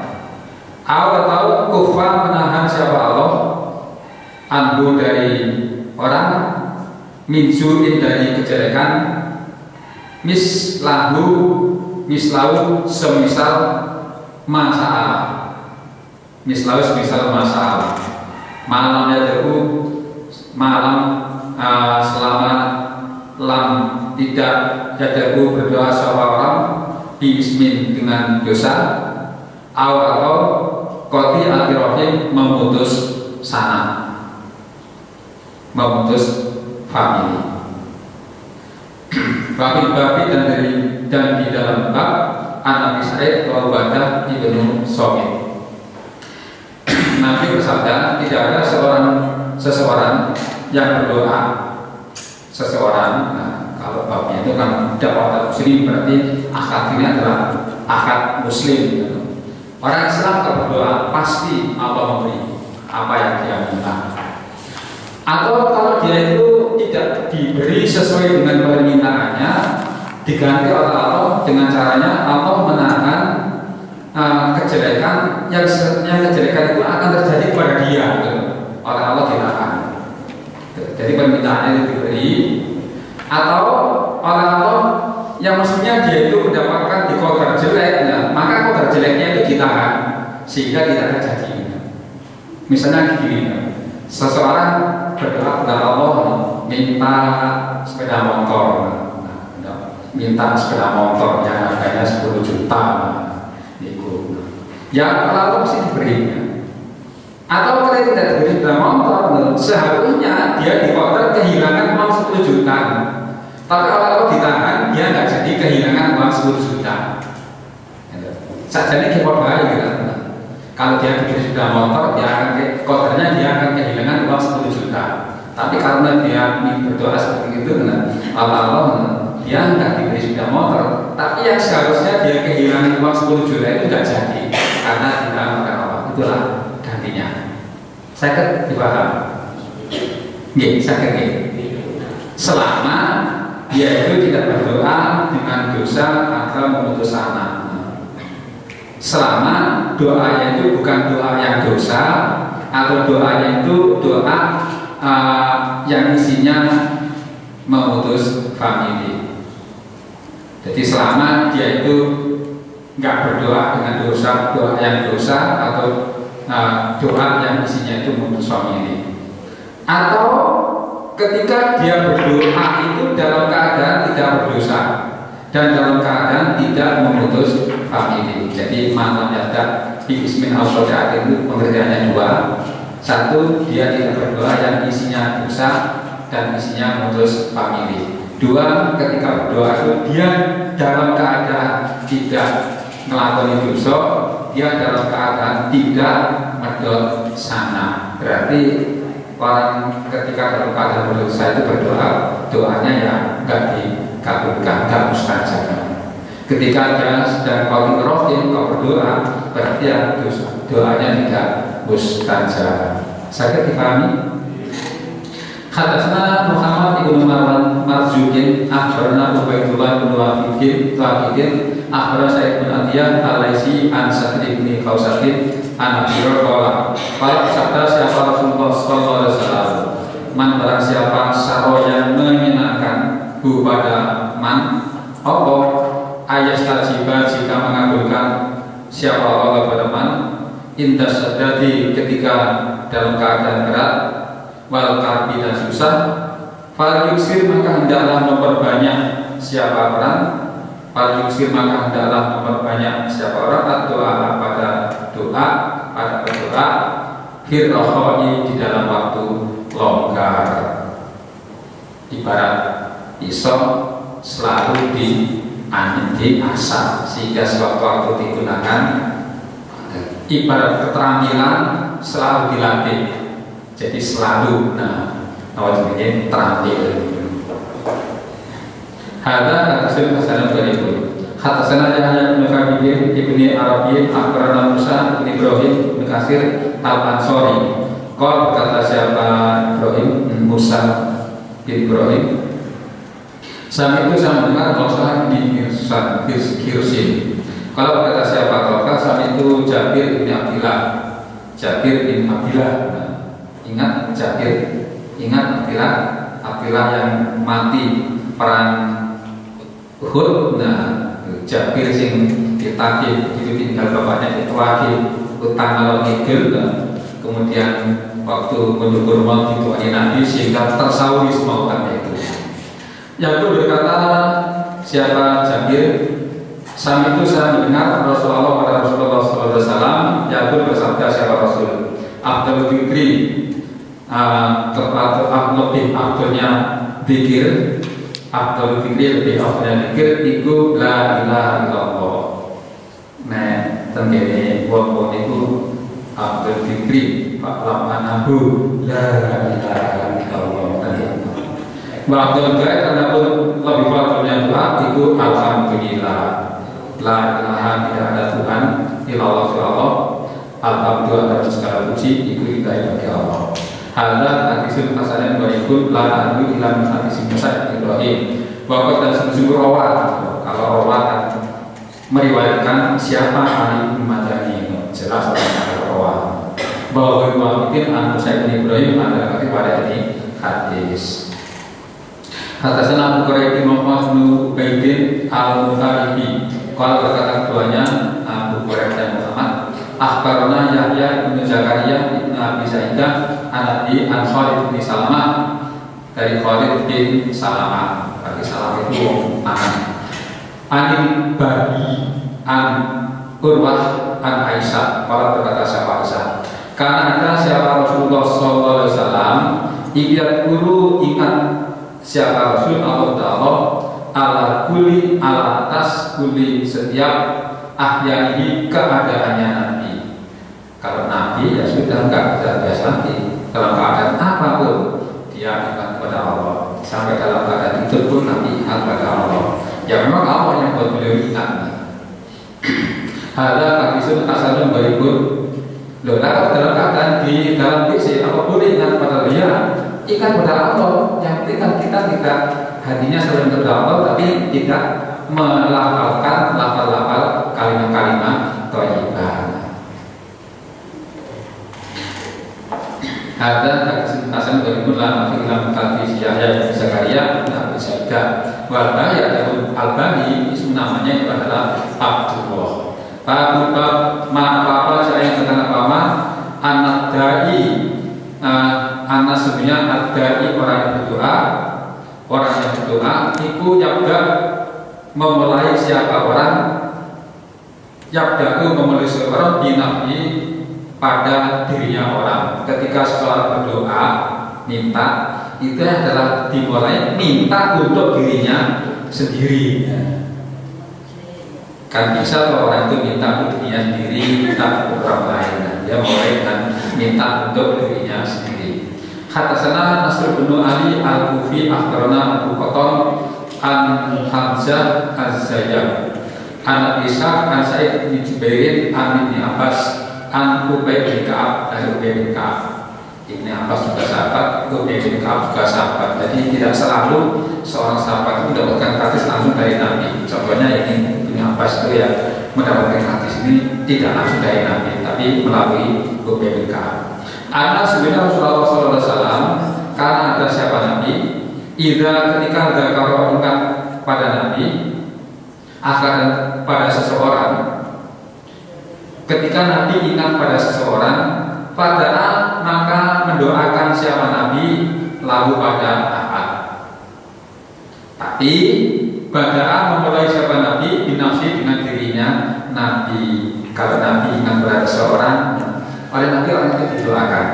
Speaker 1: awal tahu kufa menahan siapa Allah anhu dari minjuin dari kejelekan, mislahu semisal masalah, mislahu semisal masalah, malam yad'u malam selama lam tidak yad'u berdoa seorang bismin dengan dosa, atau qati al-rahim memutus sana, memutus famili. Babil babi dan di dalam bab An-Nabi Sa'id wa Ubadah ibnu Somit. Nabi bersabda, tidak ada seseorang yang berdoa. Seseorang, nah, kalau babnya itu kan dakwah muslim, berarti akad ini adalah akad muslim. Orang Islam kalau berdoa pasti Allah memberi apa yang dia minta. Atau kalau dia itu tidak diberi sesuai dengan permintaannya, diganti oleh Allah dengan caranya Allah menahan kejelekan yang kejelekan itu akan terjadi kepada dia, gitu. Oleh Allah ditahan. Jadi permintaannya itu diberi, atau oleh Allah yang maksudnya dia itu mendapatkan di kodar jelek, nah, maka kodar jeleknya itu ditahan sehingga tidak terjadi. Misalnya begini, seseorang berdoa kepada Allah minta sepeda motor, minta sepeda motor yang harganya 10 juta, ya kalau mesti diberi. Atau kalau tidak diberi sepeda motor, seharusnya dia dikotor kehilangan uang 10 juta. Tapi kalau ditahan, dia nggak jadi kehilangan uang 10 juta. Sajane kita bahaya gitu. Kalau dia diberi sepeda motor, dia akan kotornya dia akan kehilangan uang 10 juta. Tapi karena dia berdoa seperti itu, Allah dia nggak diberi sepeda motor, tapi yang seharusnya dia kehilangan uang 10 juta itu nggak jadi karena tidak oleh Allah. Itulah gantinya. Saya dipaham? Nggih, saya selama dia itu tidak berdoa dengan dosa atau memutus anak. Selama doanya itu bukan doa yang dosa, atau doanya itu doa yang isinya memutus famili. Jadi selama dia itu nggak berdoa dengan doa yang dosa, atau doa yang isinya itu memutus famili, atau ketika dia berdoa itu dalam keadaan tidak berdosa dan dalam keadaan tidak memutus famili. Jadi malam yada di ismin al-sodiat itu pengertiannya dua. Satu, dia tidak berdoa yang isinya dosa dan isinya memutus famili. Dua, ketika berdoa itu dia dalam keadaan tidak melakukan dosa, dia dalam keadaan tidak medot sana. Berarti orang ketika dalam keadaan berdosa itu berdoa, doanya ya nggak dikabulkan, nggak mustajab. Ketika dia sedang qaulur rahim, kau berdoa, berarti ya doanya tidak mustajab. Saya dipahami? Hadatsana Muhammad ibnu Marwan Marzukin, akhbarana Ubaidullah bin Waqidin, akhbarana Sa'id bin Atiyah al-Laisi an Sa'id bin Khawsatin an Abi Hurairah. Para sabda siapa Rasulullah sallallahu alaihi wasallam, man barang siapa saro yang menyenangkan hu pada man apa ayat tajiba jika mengabulkan siapa Allah pada man indas sadati ketika dalam keadaan berat wal karbi dan susah, fal yuksir maka hendaklah memperbanyak siapa orang, fal yuksir maka hendaklah memperbanyak siapa orang doa pada berdoa firrohoi di dalam waktu longgar. Ibarat iso selalu di asal sehingga sewaktu-waktu digunakan. Ibarat keterampilan selalu dilatih. Jadi selalu, wajibnya terampil. Hadza hasil hasanah beribu. Hatasana Yahya bin Khabir ibni Arabi akhbarana Musa bin Ibrahim bin Kasir al-Ansori. Qala berkata siapa Ibrahim Musa bin Ibrahim, saat itu saya mendengar Qausah bin Kirsin. Kalau berkata siapa Qausah, saat itu Jabir bin Abdillah. Jabir bin Abdillah. Ingat Jabir, ingat Abdillah Abdillah yang mati perang Uhud. Nah, Jabir sing ditagih itu tinggal bapaknya ditagih utang kalau ngidul. Nah, kemudian waktu menyukur maut dituani Nabi sehingga tersauri semua utangnya itu. Yang itu berkata, siapa Jabir? Saat itu saya mendengar Rasulullah pada Rasulullah SAW yang bersabda, siapa Rasul? Abdul Fikri lebih abdulnya zikir, Abdul Fikri lebih abdulnya zikir iku la ilaha illallah. Nah, tenggene wong iku Abdul Fikri Paklamanahu la ilaha illallah. Wa Abdul Gaib adapun lebih abdulnya doa iku alhamdulillah. La ilaha tidak ada Tuhan illallah Allah. Alhamdulillah atas segala puji iku lillahi bagi Allah. Hadza hadisul hasanan wa ikul la anu ila min hadis Musa Ibrahim. Bahwa dan sungguh rawat, kalau rawat kan meriwayatkan siapa Ali bin Madani, jelas ada rawat. Bahwa mungkin Musa bin Ibrahim adalah pada ini hadis. Hadatsana Abu Quraib bin Muhammad bin Ubaidin al-Muharibi. Kalau berkata keduanya Abu Quraib dan Muhammad, akhbarana Yahya bin Zakaria bin Abi Saidah an-Nabi an Khalid bin Salamah, dari Khalid bin Salamah. Bagi Salamah itu anak Anin Bahi an Urwah an Aisyah. Kalau berkata siapa Aisyah, karena ada siapa Rasulullah SAW ikat guru ingat siapa Rasul Allah ala kuli ala atas kuli setiap ahyani keadaannya Nabi. Kalau Nabi ya sudah enggak biasa Nabi. Dalam keadaan apapun dia ingat kepada Allah. Sampai dalam keadaan itu pun Nabi ingat kepada Allah. Ya memang Allah yang buat beliau ingat. Ada hadisun hasanun baribun. Loh, kalau dalam keadaan di dalam PC apa boleh ingat kepada dia? Ingat kepada Allah. Yang penting kan kita tidak hatinya selalu kepada Allah, tapi tidak melafalkan lafal-lafal kalimat-kalimat thayyibah. Ada hadis hasan berikut lama film hadis Yahya bin Zakaria bin Abi Saidah. Wal Bani Al-Bani itu namanya adalah Abdullah. Bab apa saya yang tentang apa anak dai anak sebenarnya adai orang yang berdoa. Orang yang berdoa itu yabda memulai siapa orang, yabda itu memulai seorang binafi pada dirinya orang. Ketika seseorang berdoa minta, itu adalah dimulai minta untuk dirinya sendiri. Kan bisa kalau orang itu minta untuk dirinya sendiri, minta untuk orang lain. Dia mulai dengan minta untuk dirinya sendiri. Hadatsana Nasr bin Ali Al-Kufi akhbarana Abu Qatan an Hamzah Az-Zayyad an Ishaq an Sa'id bin Jubair an Ibnu Abbas an Ubay bin Ka'ab dari Ubay bin Ka'ab. Ibnu Abbas juga sahabat, Ubay bin Ka'ab juga sahabat. Jadi tidak selalu seorang sahabat itu mendapatkan hadis langsung dari Nabi. Contohnya ini Ibnu Abbas itu yang mendapatkan hadis ini tidak langsung dari Nabi, tapi melalui Ubay bin Ka'ab. Anak sebenarnya Rasulullah SAW karena ada siapa Nabi, ida ketika ada kalau ingat pada Nabi, akan pada seseorang. Ketika Nabi ingat pada seseorang, pada maka mendoakan siapa Nabi lalu pada ahad. Tapi pada memulai siapa Nabi binafsi dengan dirinya Nabi. Kalau Nabi ingat pada seseorang, oleh Nabi orang itu didoakan.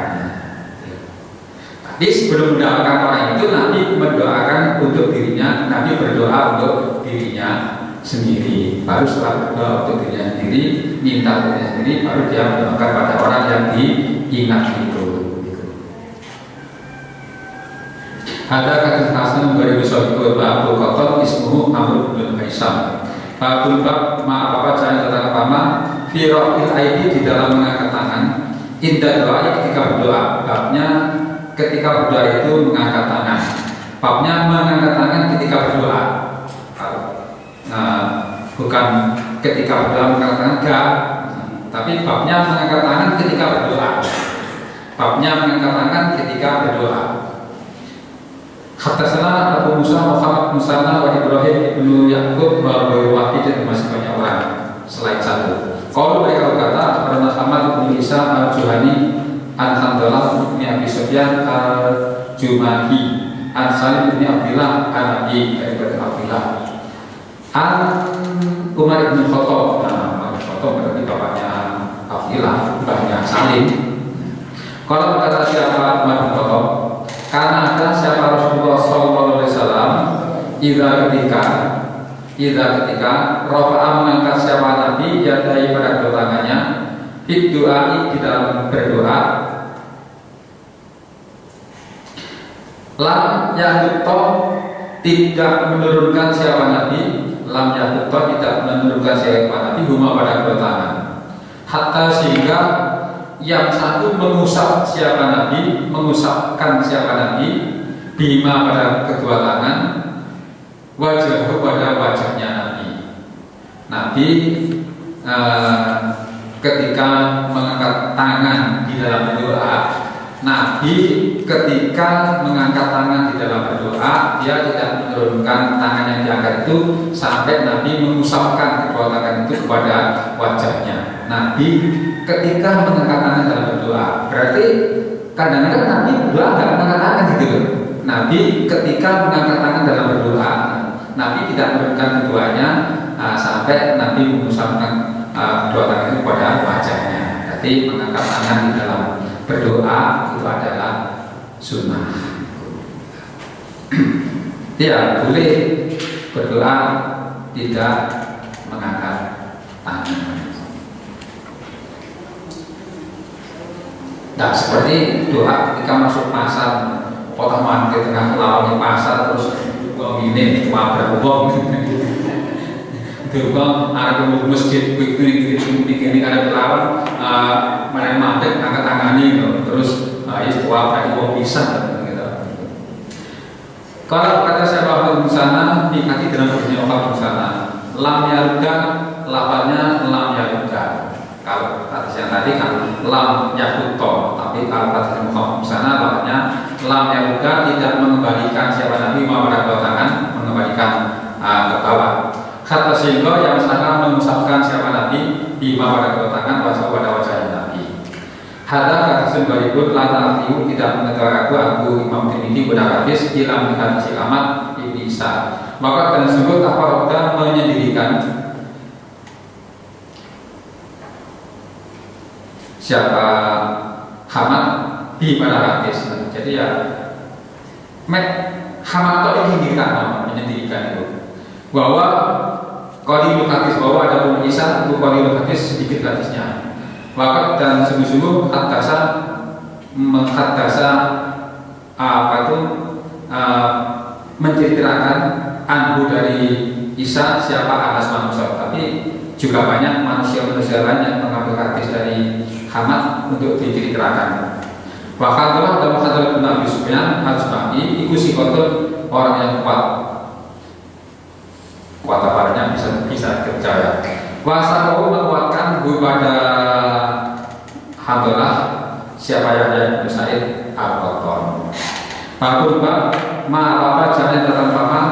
Speaker 1: Tapi sebelum mendoakan orang itu, Nabi mendoakan untuk dirinya. Nabi berdoa untuk dirinya sendiri. Baru setelah berdoa untuk dirinya sendiri, minta untuk dirinya sendiri, baru dia mendoakan pada orang yang diingat itu. Ada kata Hasan dari Musawiq Abu Qatar ismuhu Amr bin Haisam. Babul bab apa cara tentang apa fi rafil aidi di dalam mengangkat tangan. Indah doa ketika berdoa. Babnya ketika berdoa itu mengangkat tangan. Babnya mengangkat tangan ketika berdoa. Nah, bukan ketika berdoa mengangkat tangan, enggak. Tapi babnya mengangkat tangan ketika berdoa. Babnya mengangkat tangan ketika berdoa. Haddatsana Abu Musa Muhammad Musana wa Ibrahim ibnu Yaqub wa Wahid dan masih banyak orang selain satu. Kalau mereka berkata karena Ahmad bin Isa al-Juhani Al-Hamdalah bin Abi Sufyan al-Jumahi Al-Salim bin Abdillah Al-Nabi dari Abdillah Umar bin Khattab. Nah, Umar bin Khattab berarti bapaknya Abdillah, mbahnya Salim. Kalau berkata siapa Umar bin Khattab, karena ada siapa Rasulullah Sallallahu Alaihi Wasallam idza ketika rafa'a mengangkat siapa Nabi yadai pada kedua tangannya fit doa di dalam berdoa lam yahutto tidak menurunkan siapa Nabi lam yahutto tidak menurunkan siapa Nabi huma pada kedua tangan hatta sehingga yang satu mengusap siapa Nabi mengusapkan siapa Nabi bima pada kedua tangan wajah kepada wajahnya Nabi ketika mengangkat tangan di dalam berdoa. Nabi ketika mengangkat tangan di dalam berdoa, dia tidak menurunkan tangan yang diangkat itu sampai Nabi mengusapkan kedua tangan itu kepada wajahnya. Nabi ketika mengangkat tangan dalam berdoa, berarti kadang-kadang Nabi berdoa nggak mengangkat tangan gitu. Nabi ketika mengangkat tangan dalam berdoa, Nabi tidak menurunkan keduanya sampai Nabi mengusapkan kedua tangan itu pada wajahnya. Berarti mengangkat tangan di dalam berdoa itu adalah sunnah. Ya, boleh berdoa tidak mengangkat tangan. Nah, seperti doa ketika masuk pasar, potongan di tengah lawannya pasar terus ini cuma berhubung Durga ada masjid begini ada lawan mana mandek angkat tangani terus istiwa kayak uang bisa gitu. Kalau kata saya bahwa di sana dikati dalam berjenis orang di sana lam yaruga lapannya lam yaruga. Kalau kata yang tadi kan lam yakuto, tapi kalau kata Muhammad di sana lapannya lam yaruga tidak mengembalikan siapa Nabi mau pada dua tangan mengembalikan ke bawah. Kata sehingga yang sana mengusapkan siapa Nabi di pada kedua tangan wajah pada wajah Nabi. Hadza kata sumberipun lata artiu tidak mengetahui aku Imam Tirmidzi pada hadis ilam melihat si Ahmad Ibnu Isa. Maka dan sungguh tafarroda menyendirikan siapa Hamad di pada hadis. Jadi ya Hamad itu menyendirikan itu bahwa qalilul hadis bahwa ada pun Isa itu qalilul hadis sedikit hadisnya. Waqat dan sungguh-sungguh menghadasa apa itu menceritakan anhu dari Isa siapa Anas manusia, tapi juga banyak manusia-manusia lain yang mengambil hadis dari Hamad untuk diceritakan. Bahkan telah dalam hadis Nabi Sufyan al-Jumahi itu sikotun orang yang kuat kabarnya bisa percaya. Wasa kau menguatkan kepada Hamdalah siapa yang bin Sa'id al-Qattan. Bahwa apa jangan datang paman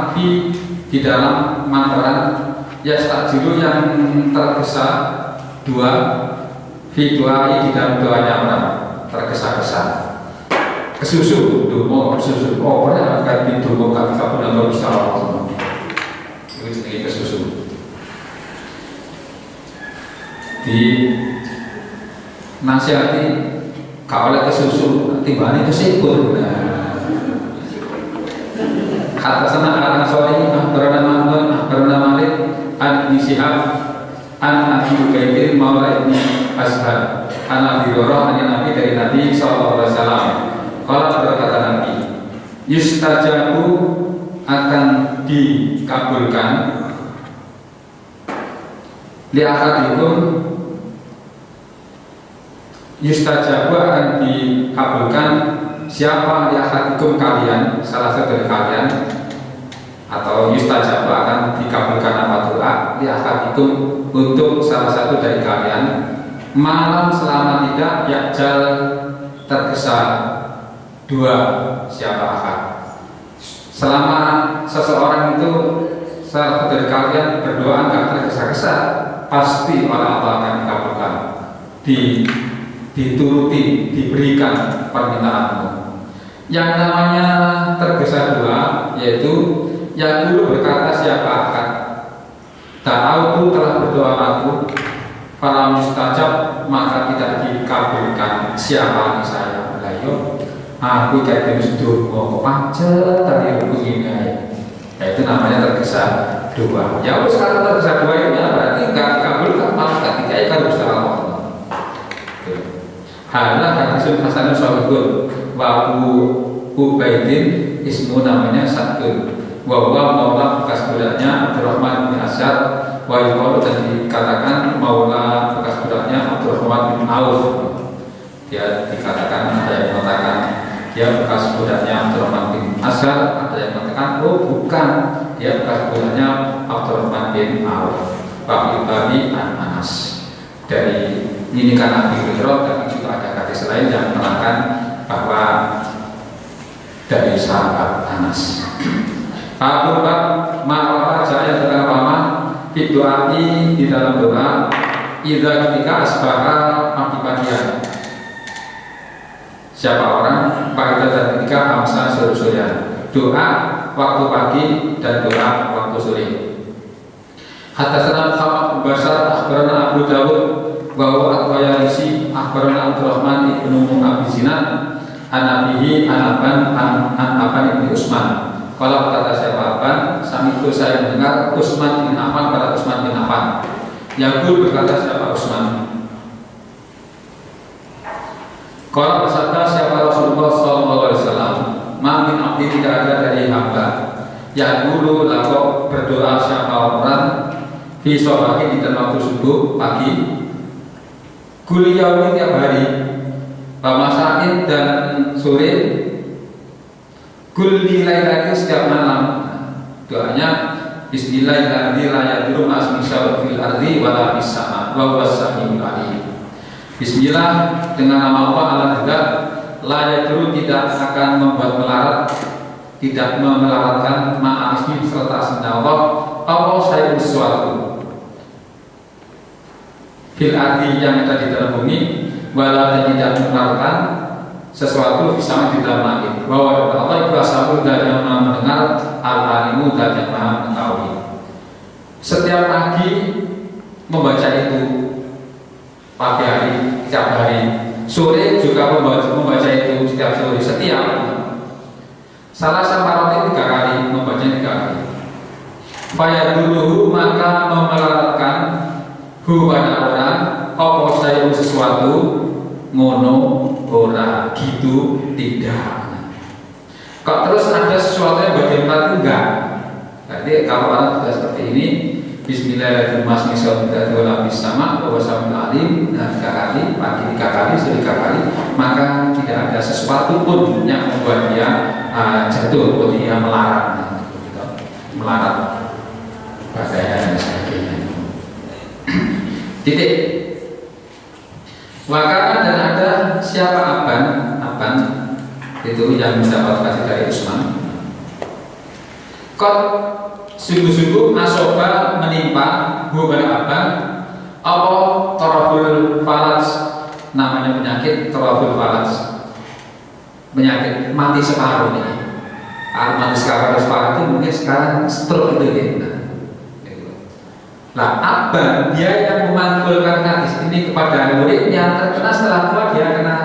Speaker 1: di dalam mantaran ya stajilu yang tergesa dua di dalam doanya orang tergesa-gesa kesusu dumo kesusu pernah akan pintu kami kapun dan bisa itu kesusu di nasihati kau oleh kesusu tiba itu sipur kata sana akan sorry karena Malik an Syihab an Abi Ubaidin Maula ibni Ashab an Abi Hurairah an Nabi dari Nabi sallallahu alaihi wasallam. Kalau berkata Nabi, yustajabu akan dikabulkan li akadikum, yustajabu akan dikabulkan siapa li akadikum kalian, salah satu dari kalian, atau yustajabu akan dikabulkan apa doa li akadikum untuk salah satu dari kalian malam selama tidak yakjal tergesa dua siapa akad Selama seseorang itu salah satu dari kalian berdoa nggak tergesa-gesa, pasti oleh Allah akan dikabulkan, dituruti, diberikan permintaanmu. Yang namanya tergesa doa yaitu yang dulu berkata siapa akan ta'awtu telah berdoa aku para mustajab maka tidak dikabulkan siapa saya layo aku kayak terus mau pancet tadi begini ya itu namanya tergesa doa. Ya wes kalau tergesa doa itu ya berarti nggak dikabulkan malah ketika ikan besar Allah. Hanya hadisun hasanun sahihun wa Ubaidin ismu namanya Sadun wa maula bekas budaknya Abdurrahman bin Asyad wa yuqalu dan dikatakan maula bekas budaknya Abdurrahman bin Auf. Dia dikatakan ada yang mengatakan dia bekas budaknya Abdurrahman bin Asyad, ada yang mengatakan oh bukan dia bekas budaknya Abdurrahman bin Auf. Babi Anas dari ini karena Abi Hurairah, tapi juga ada hadis lain yang menerangkan bahwa dari sahabat Anas. Abu Bakar ma'al yang tentang paman doai di dalam doa idza ketika asbaha pagi-pagian. Siapa orang pada dan ketika amsa sore-sorean. Doa waktu pagi dan doa waktu sore. Hadatsana Muhammad bin Bashar akhbarana Abu Dawud wa huwa at-Tayalisi akhbarana Abdurrahman ibnu Abi Zinad an-Nabihi an-Aban ibn Utsman. Kalau kata siapa Aban, sami itu saya mendengar Utsman bin Affan pada Utsman bin Affan. Yang berkata siapa Utsman? Kalau bersabda siapa Rasulullah SAW, mamin abdi tidak ada dari hamba yang dulu lalu berdoa siapa orang fi sobahi di waktu subuh pagi, kuliah tiap hari, pamasain dan sore, kulilai setiap malam. Doanya Bismillahirrahmanirrahim asmisal fil ardi wala bis sama wa wasamiul alim. Bismillah dengan nama Allah al-Ahad layak dulu tidak akan membuat melarat, tidak melaratkan ma'anismi serta asma Allah saya sesuatu fil ardi yang ada di dalam bumi wala tidak melaratkan sesuatu bisa di dalam langit. Bahwa Allah itu asal dan yang maha mendengar, al-alimu dan yang maha mengetahui. Setiap pagi membaca itu, pagi hari, setiap hari, sore juga membaca itu setiap sore, setiap. Salah sama roti 3 kali, membaca 3 kali. Faya dulu maka memelaratkan hu pada orang, apa saya sesuatu ngono ora gitu tidak. Kok terus ada sesuatu yang bagian itu enggak? Jadi kalau orang sudah seperti ini, Bismillahirrahmanirrahim wala bis sama wa wasamul alim 3 kali, pagi 3 kali, sore 3 kali, maka tidak ada sesuatu pun yang membuat dia jatuh atau dia melarat, melarat bahasanya dan sebagainya. Titik. Maka dan ada siapa Aban itu yang mendapat kasih dari Utsman. Kot sungguh-sungguh asoba menimpa hubungan Aban apa toraful falas, namanya penyakit toraful falas, penyakit mati separuh ini. Mati separuh itu mungkin sekarang stroke itu ya. Nah, Aban dia yang memanggulkan hadis ini kepada muridnya, terkena setelah tua dia kena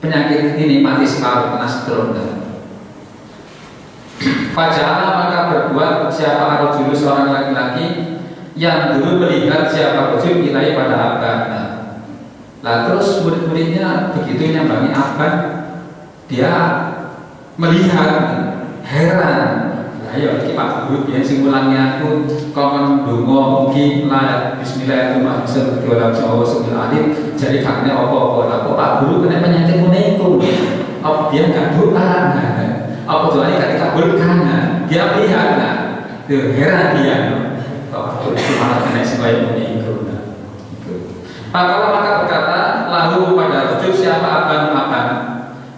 Speaker 1: penyakit ini mati separuh, kena stroke. Faja'ala maka berbuat siapa arjulu seorang laki-laki yang dulu melihat siapa rajul ilai pada Aban. Nah, terus murid-muridnya begitu nyambangi Aban, dia melihat heran. Ayo kita Pak ya simpulannya aku kon donga mugi la bismillahirrahmanirrahim dalam Jawa Sumil Alim jadi kakne apa-apa lah kok Pak Guru kena penyakit ngene iku apa dia enggak doa apa doanya enggak dikabulkan dia lihat heran dia kok itu malah kena sebaya ngene iku Pakala maka berkata lalu pada rujuk siapa Aban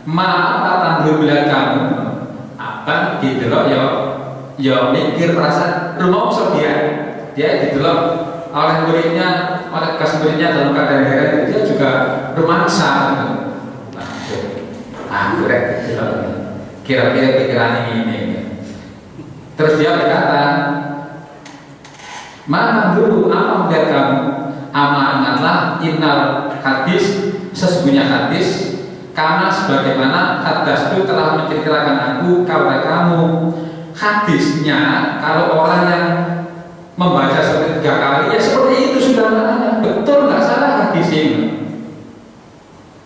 Speaker 1: ma apa tanggung bila kamu kan didelok ya mikir perasaan rumongso dia didelok oleh muridnya, oleh bekas muridnya dalam keadaan heran, dia juga rumangsa gitu. Kira-kira pikiran ini. Terus dia berkata, mana dulu apa melihat kamu? Amanatlah innal hadis, sesungguhnya hadis karena sebagaimana hadis itu telah menceritakan aku kepada kamu. Hadisnya kalau orang yang membaca seperti 3 kali ya seperti itu sudah maknanya. Betul, nggak salah hadis ini.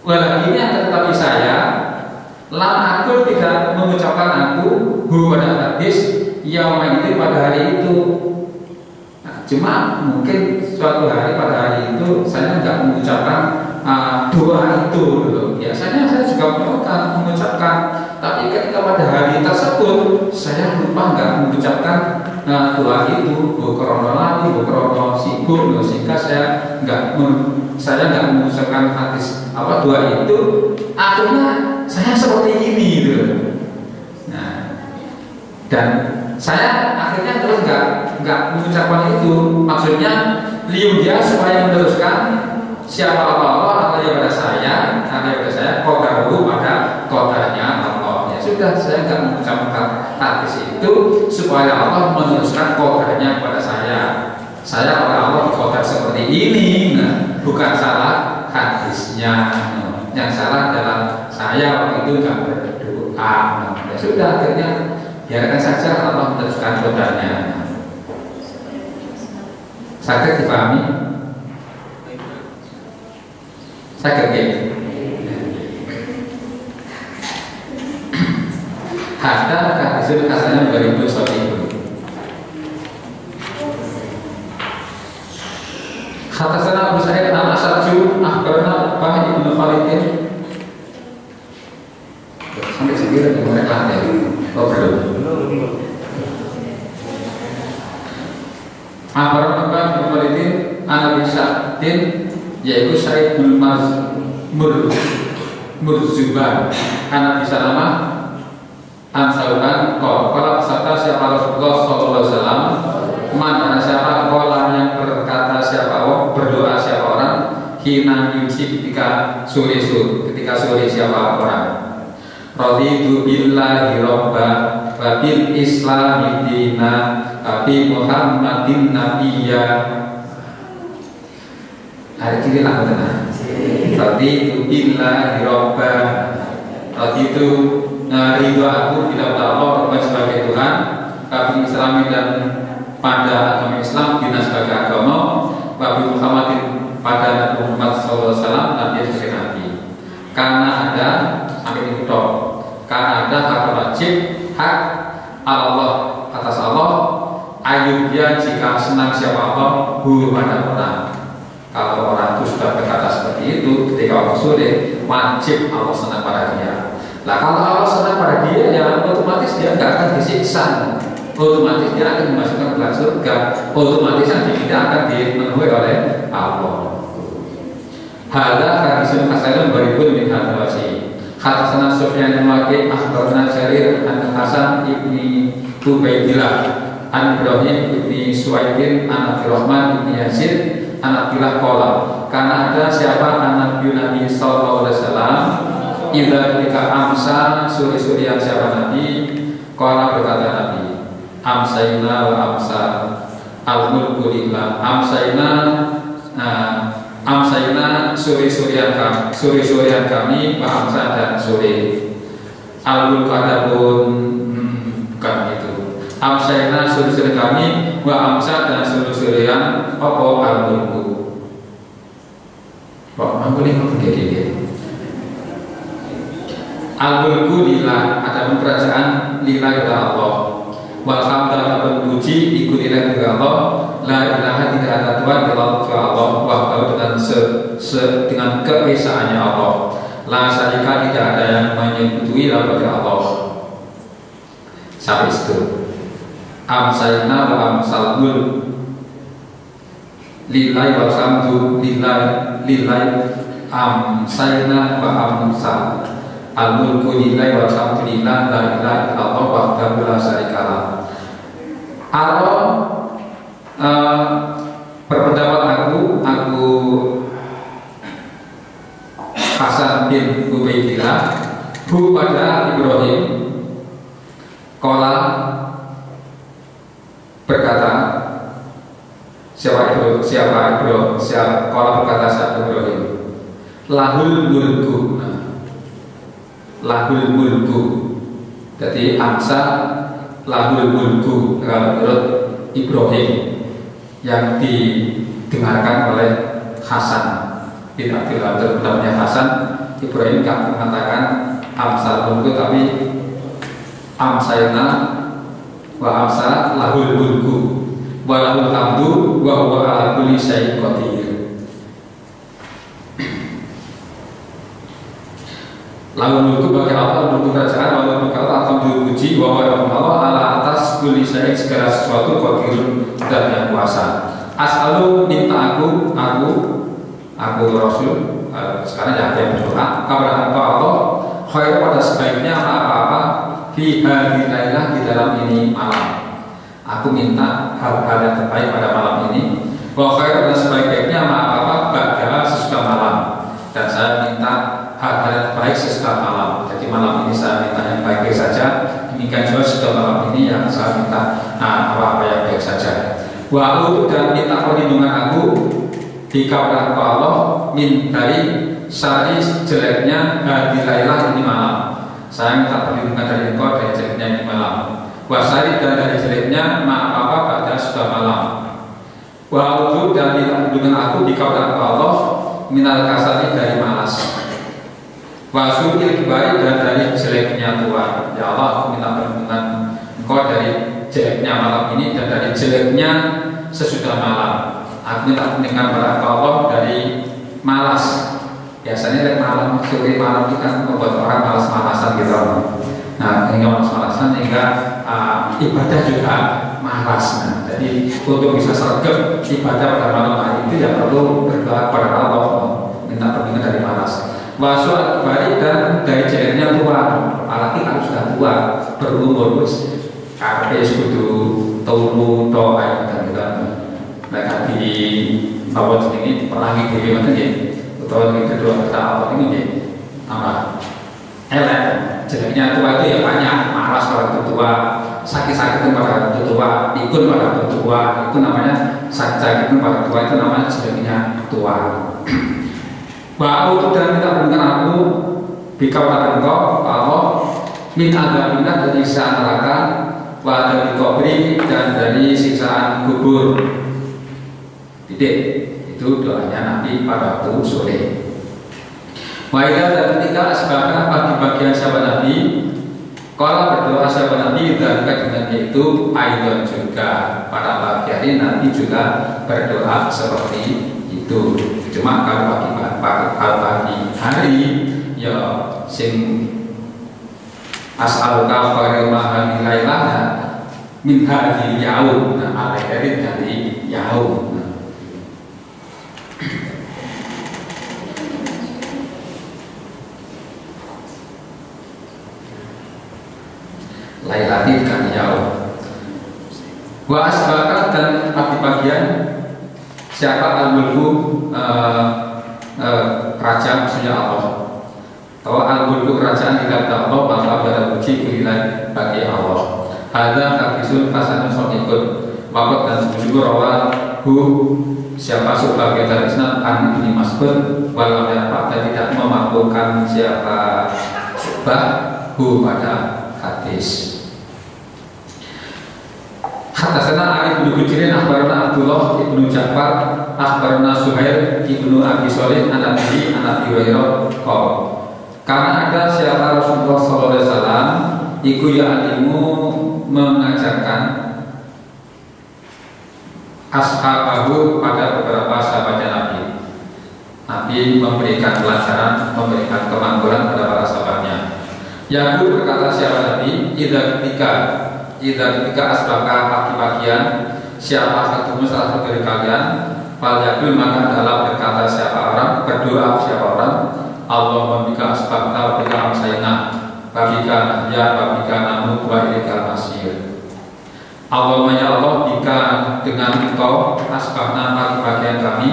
Speaker 1: Walaupun tetapi saya aku tidak mengucapkan aku pada hadis yauma itu pada hari itu. Nah, cuma mungkin suatu hari pada hari itu saya nggak mengucapkan doa itu dulu. Biasanya saya juga mengucapkan, tapi ketika pada hari tersebut saya lupa nggak mengucapkan doa itu. Bukrono lali, bukrono sibuk, sehingga saya nggak mengucapkan hadis doa itu. Akhirnya saya seperti ini gitu. Nah, dan saya akhirnya terus nggak mengucapkan itu. Maksudnya dia supaya meneruskan siapa Allah pada saya, kodaru pada kodanya Allah. Ya sudah, saya nggak mengucapkan hadis itu supaya Allah meneruskan kodanya pada saya. Saya oleh Allah kodar seperti ini. Nah, bukan salah hadisnya. Yang salah adalah saya waktu itu nggak berdoa. Ya sudah, akhirnya biarkan saja Allah meneruskan kodanya. Sakit dipahami? Sakit ya? Hatta hadisul kasanya 2000 seperti itu. Kata sana Abu Sa'id al-Asy'ari akhbarana Bahri bin Khalid. Sampai segini dimulai lah ya. Oh belum. Akhbarana Bahri bin Khalid an Abi Sa'id yaitu Sa'id bin Murzuban an Abi Salamah an Sauban qala sabda siapa Rasulullah sallallahu alaihi wasallam mana siapa qala yang berkata siapa berdoa siapa orang hina yumsi ketika sore siapa orang raditu billahi robba wa bil islami dina abi Muhammadin nabiyya. Hari kiri lah benar. Raditu billahi robba, raditu ridho aku bila Allah sebagai Tuhan, kami Islami dan pada agama Islam, dina sebagai agama, Nabi Muhammadin pada Nabi Muhammad SAW, Nabi sebagai Nabi. Karena ada sampai itu dok, karena ada hak wajib hak Allah atas Allah, ayub dia jika senang siapa Allah pada orang. Kalau orang itu sudah berkata seperti itu ketika waktu sore, wajib Allah senang pada dia. Nah kalau Allah senang pada dia, ya otomatis dia nggak akan disiksa, otomatis dia akan dimasukkan ke surga, otomatis dia tidak akan dipenuhi oleh Allah. Hada hadisun hasanun baribun min hadal wasi. Hatasana Sufyan bin Waqi' akhbarana Jarir an Hasan ibni Ubaidillah an Ibrahim ibni Suwaidin an Abdurrahman ibni Yazid an Abdillah qala karena ada siapa anak Nabi sallallahu alaihi wasallam idza ketika amsa suri-suri yang siapa Nabi qala berkata Nabi amsayna wa amsa al-mulku lillah amsayna suri-surian kami wa amsa dan sore al-mulku adapun bukan itu amsayna suri-surian kami wa amsa dan suri-surian apa al-mulku kok mampu nih begini al-mulku lillah adapun kerajaan lillah kepada Allah walhamdulillah dan puji ikut ilah kepada Allah la ilaha tidak ada Tuhan kecuali Allah wahdahu dengan keesaannya Allah la syarika tidak ada yang menyekutuai kepada Allah. Sampai itu amsayna wa amsalul lillahi walhamdu lillahi amsayna wa amsal al-mulku lillahi walhamdulillah la ilaha illallah wahdahu la syarikalah. Atau berpendapat aku Hasan bin Ubaidillah hu pada Ibrahim qala berkata siapa qala berkata siapa Ibrahim lahul mulku jadi amsa lahul mulku kalau menurut Ibrahim yang didengarkan oleh Hasan bin Abdullah namanya Hasan. Ibrahim tidak mengatakan amsal mulku tapi amsayna wa amsa lahul mulku wa lahul hamdu wa huwa ala kulli syai'in qadir. Lahul mulku bagi Allah, mulku kerajaan, wa mulku Allah akan dipuji wa huwa Allah ala atas kulli syai'in segala sesuatu qadirun dan yang kuasa. As'alu minta aku Rasul sekarang ya yang berdoa kepada engkau Allah khair pada sebaiknya apa-apa fi hadhihi lailah di dalam ini malam. Aku minta hal-hal yang terbaik pada malam ini. Wa khair dan sebaik-baiknya apa-apa ba'da sesudah malam. Dan saya minta hal-hal yang terbaik sesudah malam. Jadi malam ini saya minta yang baik-baik saja. Demikian juga sesudah malam ini yang saya minta apa-apa yang baik saja. Wa a'udzu dan minta perlindungan aku di kepada Allah min dari syari jeleknya hadhihi lailah ini malam. Saya minta perlindungan dari engkau dari jeleknya ini malam. Wasari dan dari jeleknya apa pada sudah malam. Wa'udzu dan minta perlindungan aku di kepada Allah minal kasali dari malas. Wasukil kibari dan dari jeleknya tua. Ya Allah, aku minta perlindungan engkau dari jeleknya malam ini dan dari jeleknya sesudah malam. Aku minta perlindungan kepada Allah dari malas. Biasanya malam, sore malam itu kan membuat orang malas-malasan gitu. Nah, hingga malas-malasan hingga ibadah juga malas. Nah, jadi untuk bisa sergap ibadah pada malam hari itu ya perlu berdoa kepada Allah, minta perlindungan dari malas. Wasuat bari dan dari jeleknya tua. Apalagi kalau sudah tua berumur terus karena kudu turu doa dan gitu. Mereka di bawah ini pelangi dewi mana ya? Atau ini kedua kita apa ini ya? Apa? Elek. Jeleknya tua itu ya banyak. Malas pada tua, sakit-sakit pada tua, pikun pada tua. Itu namanya sakit pada tua itu namanya jeleknya tua. Bau dan kita berikan aku bika pada engkau Allah min adabina dari siksaan neraka wa dari kubri dan dari siksaan kubur. Titik. Itu doanya Nabi pada waktu sore. Waidah dan ketika sebabkan pagi bagian sahabat Nabi, kalau berdoa sahabat Nabi dan dengan itu aidon juga pada pagi hari Nabi juga berdoa seperti itu. Cuma kalau pagi hari ya sing as'aluka khairal mahali lailah min hadhil yaum. Nah, dari yaum. Lailatin kan jauh. Wa asbaka dan pagi-pagian siapa al-mulku kerajaan maksudnya Allah. Bahwa al-mulku kerajaan tidak ada Allah maka berpuji kulilah bagi Allah. Ada hadisul hasanun sahihun. Waqat dan sujud rawa siapa sebagai tarisna an Ibnu Mas'ud walau dapat dan tidak memabukkan siapa pada hadis. Hadasana Ali bin Hujrin akhbarana Abdullah ibnu Ja'far akhbarana Suhail ibnu Abi Shalih an Abi Hurairah qala karena ada siapa Rasulullah sallallahu alaihi wasallam iku ya alimu mengajarkan ashabahu pada beberapa sahabatnya Nabi. Nabi memberikan pelajaran, memberikan kemakmuran pada para sahabatnya. Yaku berkata siapa Nabi idza ketika asbaka pagi-pagian siapa satu salah satu dari kalian fal yakul maka dalam berkata siapa orang berdoa siapa orang Allahumma bika asbahna wa bika amsayna wa bika nahya wa bika namut wa ilaikal masir. Allahumma ya Allah, bika dengan Engkau asbahna pagi-pagian kami,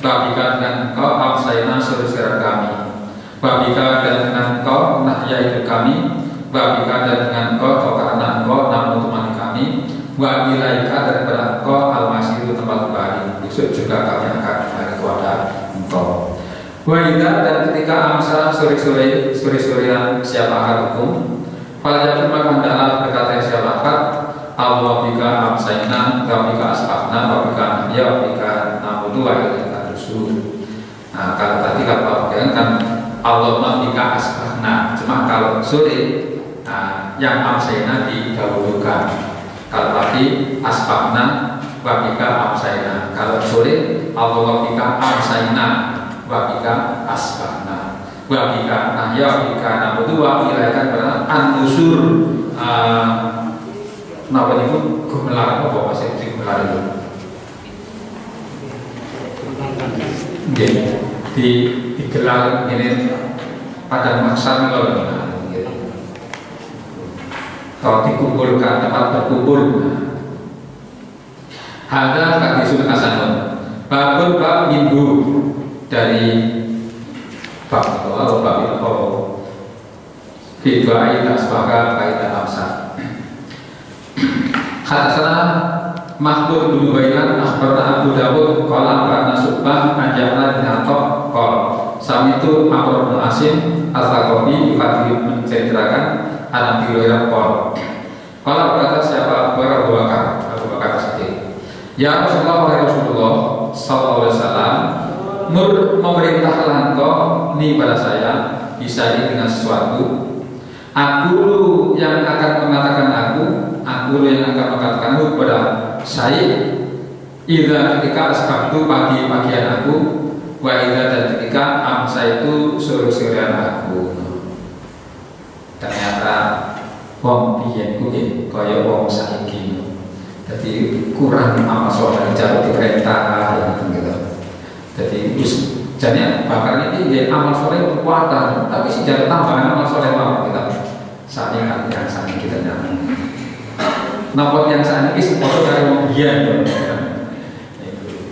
Speaker 1: wa bika dengan Engkau amsayna sore-sore kami, wa bika dan dengan Engkau nahya hidup kami, wa bika dan dengan Engkau karena Engkau namut mati kami, wa ilaika daripada Engkau al-masir tempat kembali. Besok juga kami akan kembali kepada Engkau. Wa idza dan ketika amsa sore-sorean siapa harikum, falayakum maka hendaklah berkata siapa ahad, Allah bika amsayna wa bika asbahna wa bika nahya wa bika namutu wa ilaika nusyur. Nah, kalau tadi kalau kan Allah bika asbahna, cuma kalau sore yang amsayna didahulukan. Kalau pagi asbahna wa bika amsayna, kalau sore Allah bika amsayna wa bika asbahna wa bika nahya wa bika namutu wa ilaika an-nusyur. Napa niku gemelar apa masih gemelar itu? Nggih, digelar ini pada masa kalau kalau dikumpulkan tempat berkumpul. Ada hadisul hasanun. Babun bab minggu dari bab atau bab itu Fidwai tasbaka kaitan amsa. Hadasana Mahmud bin Wailan akhbarana Abu Dawud qala kana Subah anjana bin Attab qala samitu Amr bin Asim Al-Thaqafi menceritakan anak Hurairah qala berkata siapa Abu Bakar Siddiq, ya Rasulullah sallallahu alaihi wasallam, memerintahlah engkau ni pada saya bisa dengan sesuatu. Aku yang akan mengatakan aku yang akan mengatakanmu kepada saya. Idza ketika asbahtu pagi-pagian aku, wa idza dan ketika amsa itu sore-sorean aku. Ternyata wong biyen kuwi kaya wong saiki. Jadi kurang amal soleh jauh diperintah gitu. Jadi jadinya bakal ini amal soleh kekuatan, tapi sih jangan tambahan amal soleh mau kita. Saat ini kan yang saat ini kita nyaman. Nampak yang saat ini seperti dari mobian.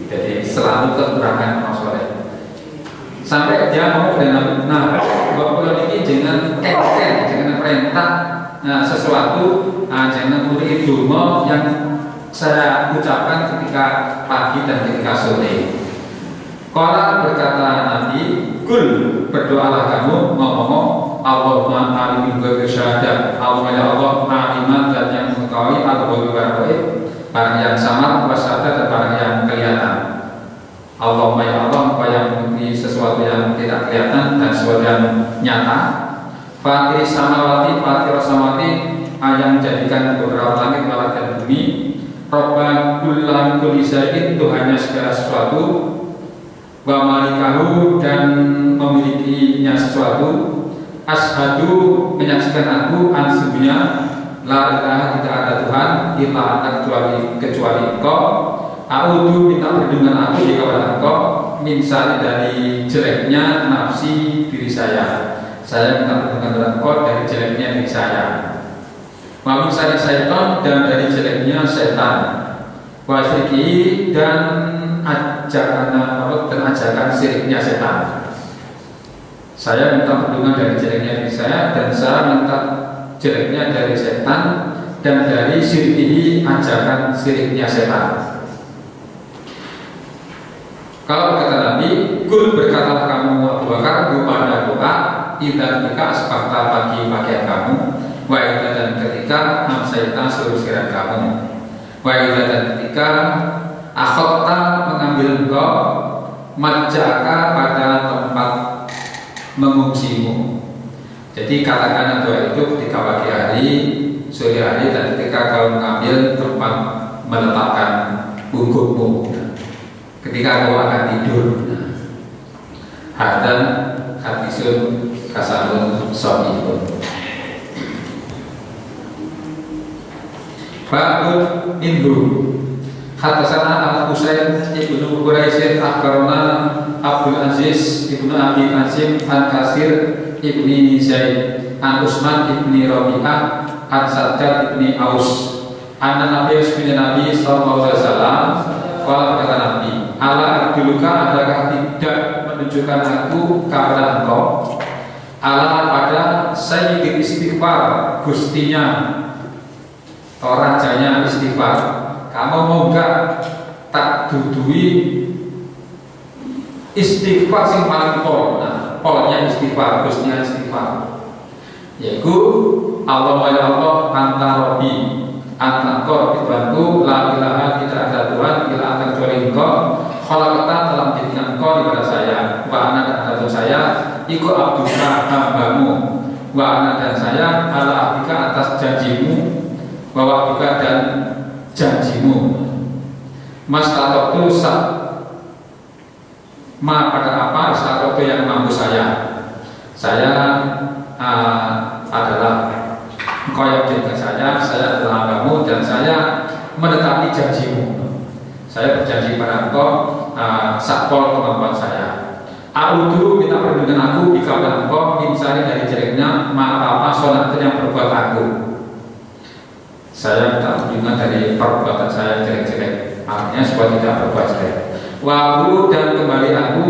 Speaker 1: Jadi selalu kekurangan amal soleh. Sampai dia mau dengan bulan ini jangan jangan perintah sesuatu, jangan murid ilmu yang saya ucapkan ketika pagi dan ketika sore. Qala berkata Nabi, kul berdoalah kamu ngomong Allahumma alim bil syahadat. Allah ya Allah aliman dan yang mengetahui al-ghaibi wa ghaib, barang yang samar wasyahadat dan barang yang kelihatan. Allahumma ya Allah engkau yang mengetahui sesuatu yang tidak kelihatan dan sesuatu yang nyata. Fatir samawati yang menjadikan beberapa langit malam dan bumi. Robba kullan kulli syai'in, Tuhannya segala sesuatu. Wa malikahu dan memilikinya sesuatu. Ashadu menyaksikan aku ansubnya la ilaha tidak ada Tuhan illa anta kecuali engkau. A'udzu minta perlindungan aku di kepada engkau min syarri dari jeleknya nafsi diri saya. Saya minta perlindungan kepada engkau dari jeleknya diri saya. Wa min syarri syaitan dan dari jeleknya setan. Wa syirki dan ajakan siriknya setan. Saya minta perlindungan dari jeleknya diri saya dan saya minta jeleknya dari setan dan dari sirkihi ajakan siriknya setan. Kalau kata Nabi, kul berkatalah kamu Abu Bakar pada doa idza bika asbahta pagi-pagian kamu, wa idza dan ketika amsayta sore-sorean kamu, wa idza dan ketika akhadta mengambil engkau majaka pada tempat mengungsimu. Jadi katakan doa itu ketika pagi hari, sore hari, dan ketika kau mengambil tempat meletakkan punggungmu, ketika kau akan tidur. Hadan hadisun kasanun sahihun. Babun minhu. Hadasana Al-Husain ibnu Quraisyin akhbarana Abdul Aziz ibnu Abi Qasim an Kasir ibni Zaid an Usman ibni Rabi'ah an Saddad ibni Aus anna Nabi sallallahu alaihi wasallam qala kata Nabi ala aduluka adakah tidak menunjukkan aku kepada engkau ala pada sayyidil istighfar gustinya atau rajanya istighfar kamu mau enggak tak dudui istighfar sing paling pol nah polnya istighfar gustinya istighfar yaitu Allah ya Allah anta rabbi anta kor Tuhanku la ilaha tidak ada Tuhan ila akan kecuali engkau khalaqta telah menjadikan engkau kepada saya wa ana dan ada saya iku abduka hambamu wa ana dan saya ala abdika atas janjimu wa wa'duka dan janjimu mas tatoktu ma pada apa tatoktu yang mampu saya adalah engkau yang menjadikan saya adalah hambamu dan saya menetapi janjimu saya berjanji pada engkau sakpol kemampuan saya aku dulu minta perlindungan aku jika pada engkau misalnya dari jeleknya apa sonat yang berbuat aku saya minta perlindungan dari perbuatan saya jelek-jelek artinya supaya tidak berbuat jelek wabu dan kembali aku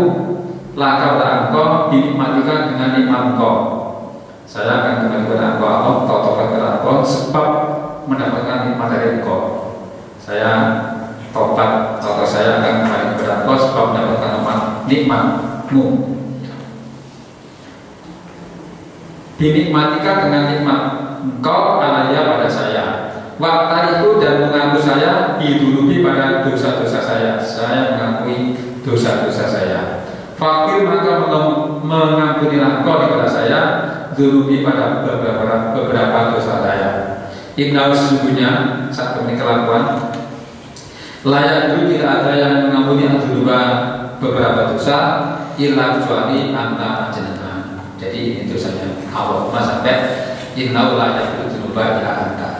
Speaker 1: laka pada engkau dinikmatikan dengan nikmat engkau saya akan kembali kepada engkau Allah tobat kepada engkau sebab mendapatkan nikmat dari engkau saya tobat atau saya akan kembali kepada engkau sebab mendapatkan nikmatmu dinikmatikan dengan nikmat engkau alaya pada saya waktu itu dan mengaku saya didulubi pada dosa-dosa saya mengakui dosa-dosa saya fakir maka mengampunilah engkau kepada saya dulubi pada beberapa dosa saya inna sesungguhnya saat ini kelakuan layak dulu tidak ada yang mengampuni duluba beberapa dosa illa kecuali anta panjenengan jadi ini dosanya Allah sampai inna layak dulu duluba illa anta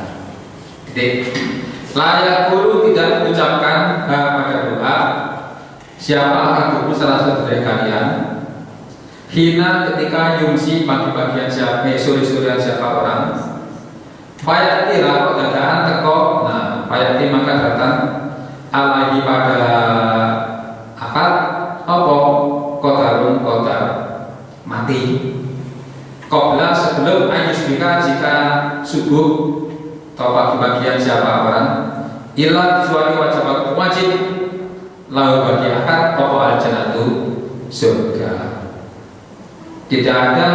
Speaker 1: layak dulu tidak mengucapkan pada doa siapa akan salah satu dari kalian hina ketika yumsi pagi-pagian siapa sore-sorean siapa orang fayati lalu dadaan teko nah fayati maka datang alaihi pada akad apa kodarun kodar mati qabla sebelum ayusbika jika subuh atau bagi-bagian siapa orang illa kecuali wajib lalu bagi akad apa al-jannatu surga tidak ada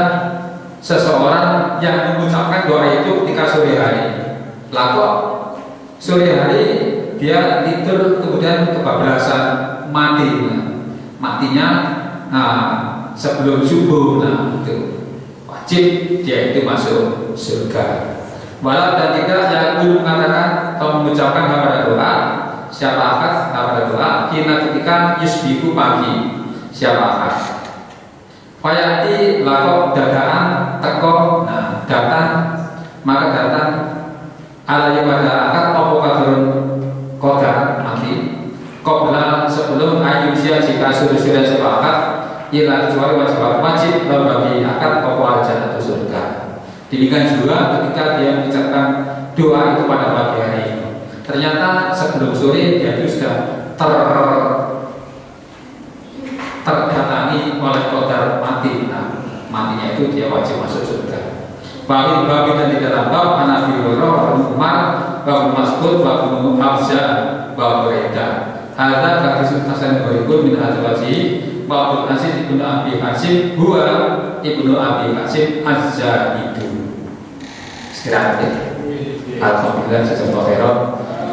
Speaker 1: seseorang yang mengucapkan doa itu ketika sore hari lalu sore hari dia tidur kemudian kebablasan matinya sebelum subuh itu wajib dia itu masuk surga walau dan tidak yang belum mengatakan atau mengucapkan kepada doa siapa akad kepada doa kina ketika yusbiku pagi siapa akad fayati lakok dadaan teko datang maka datang alaihi pada akad apa kadrun kodar mati qabla sebelum ayusia jika sudah sepakat ialah kecuali wajib bagi akad pokok aja atau surga demikian juga ketika dia mengucapkan doa itu pada pagi hari ternyata sebelum sore dia itu sudah terdatangi oleh kodar mati matinya itu dia wajib masuk surga babi dan di dalam bab Hanafi Hurairah Umar bab Mas'ud bab Hamzah bab Buraidah ada hadis hasan berikut min hadis bab Aziz ibnu Abi Qasim huwa ibnu Abi Qasim Az-Zahidu istirahat alhamdulillah sesuatu khairat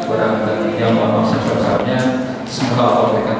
Speaker 1: kurang lebihnya mohon maaf sebesar-besarnya semoga Allah memberikan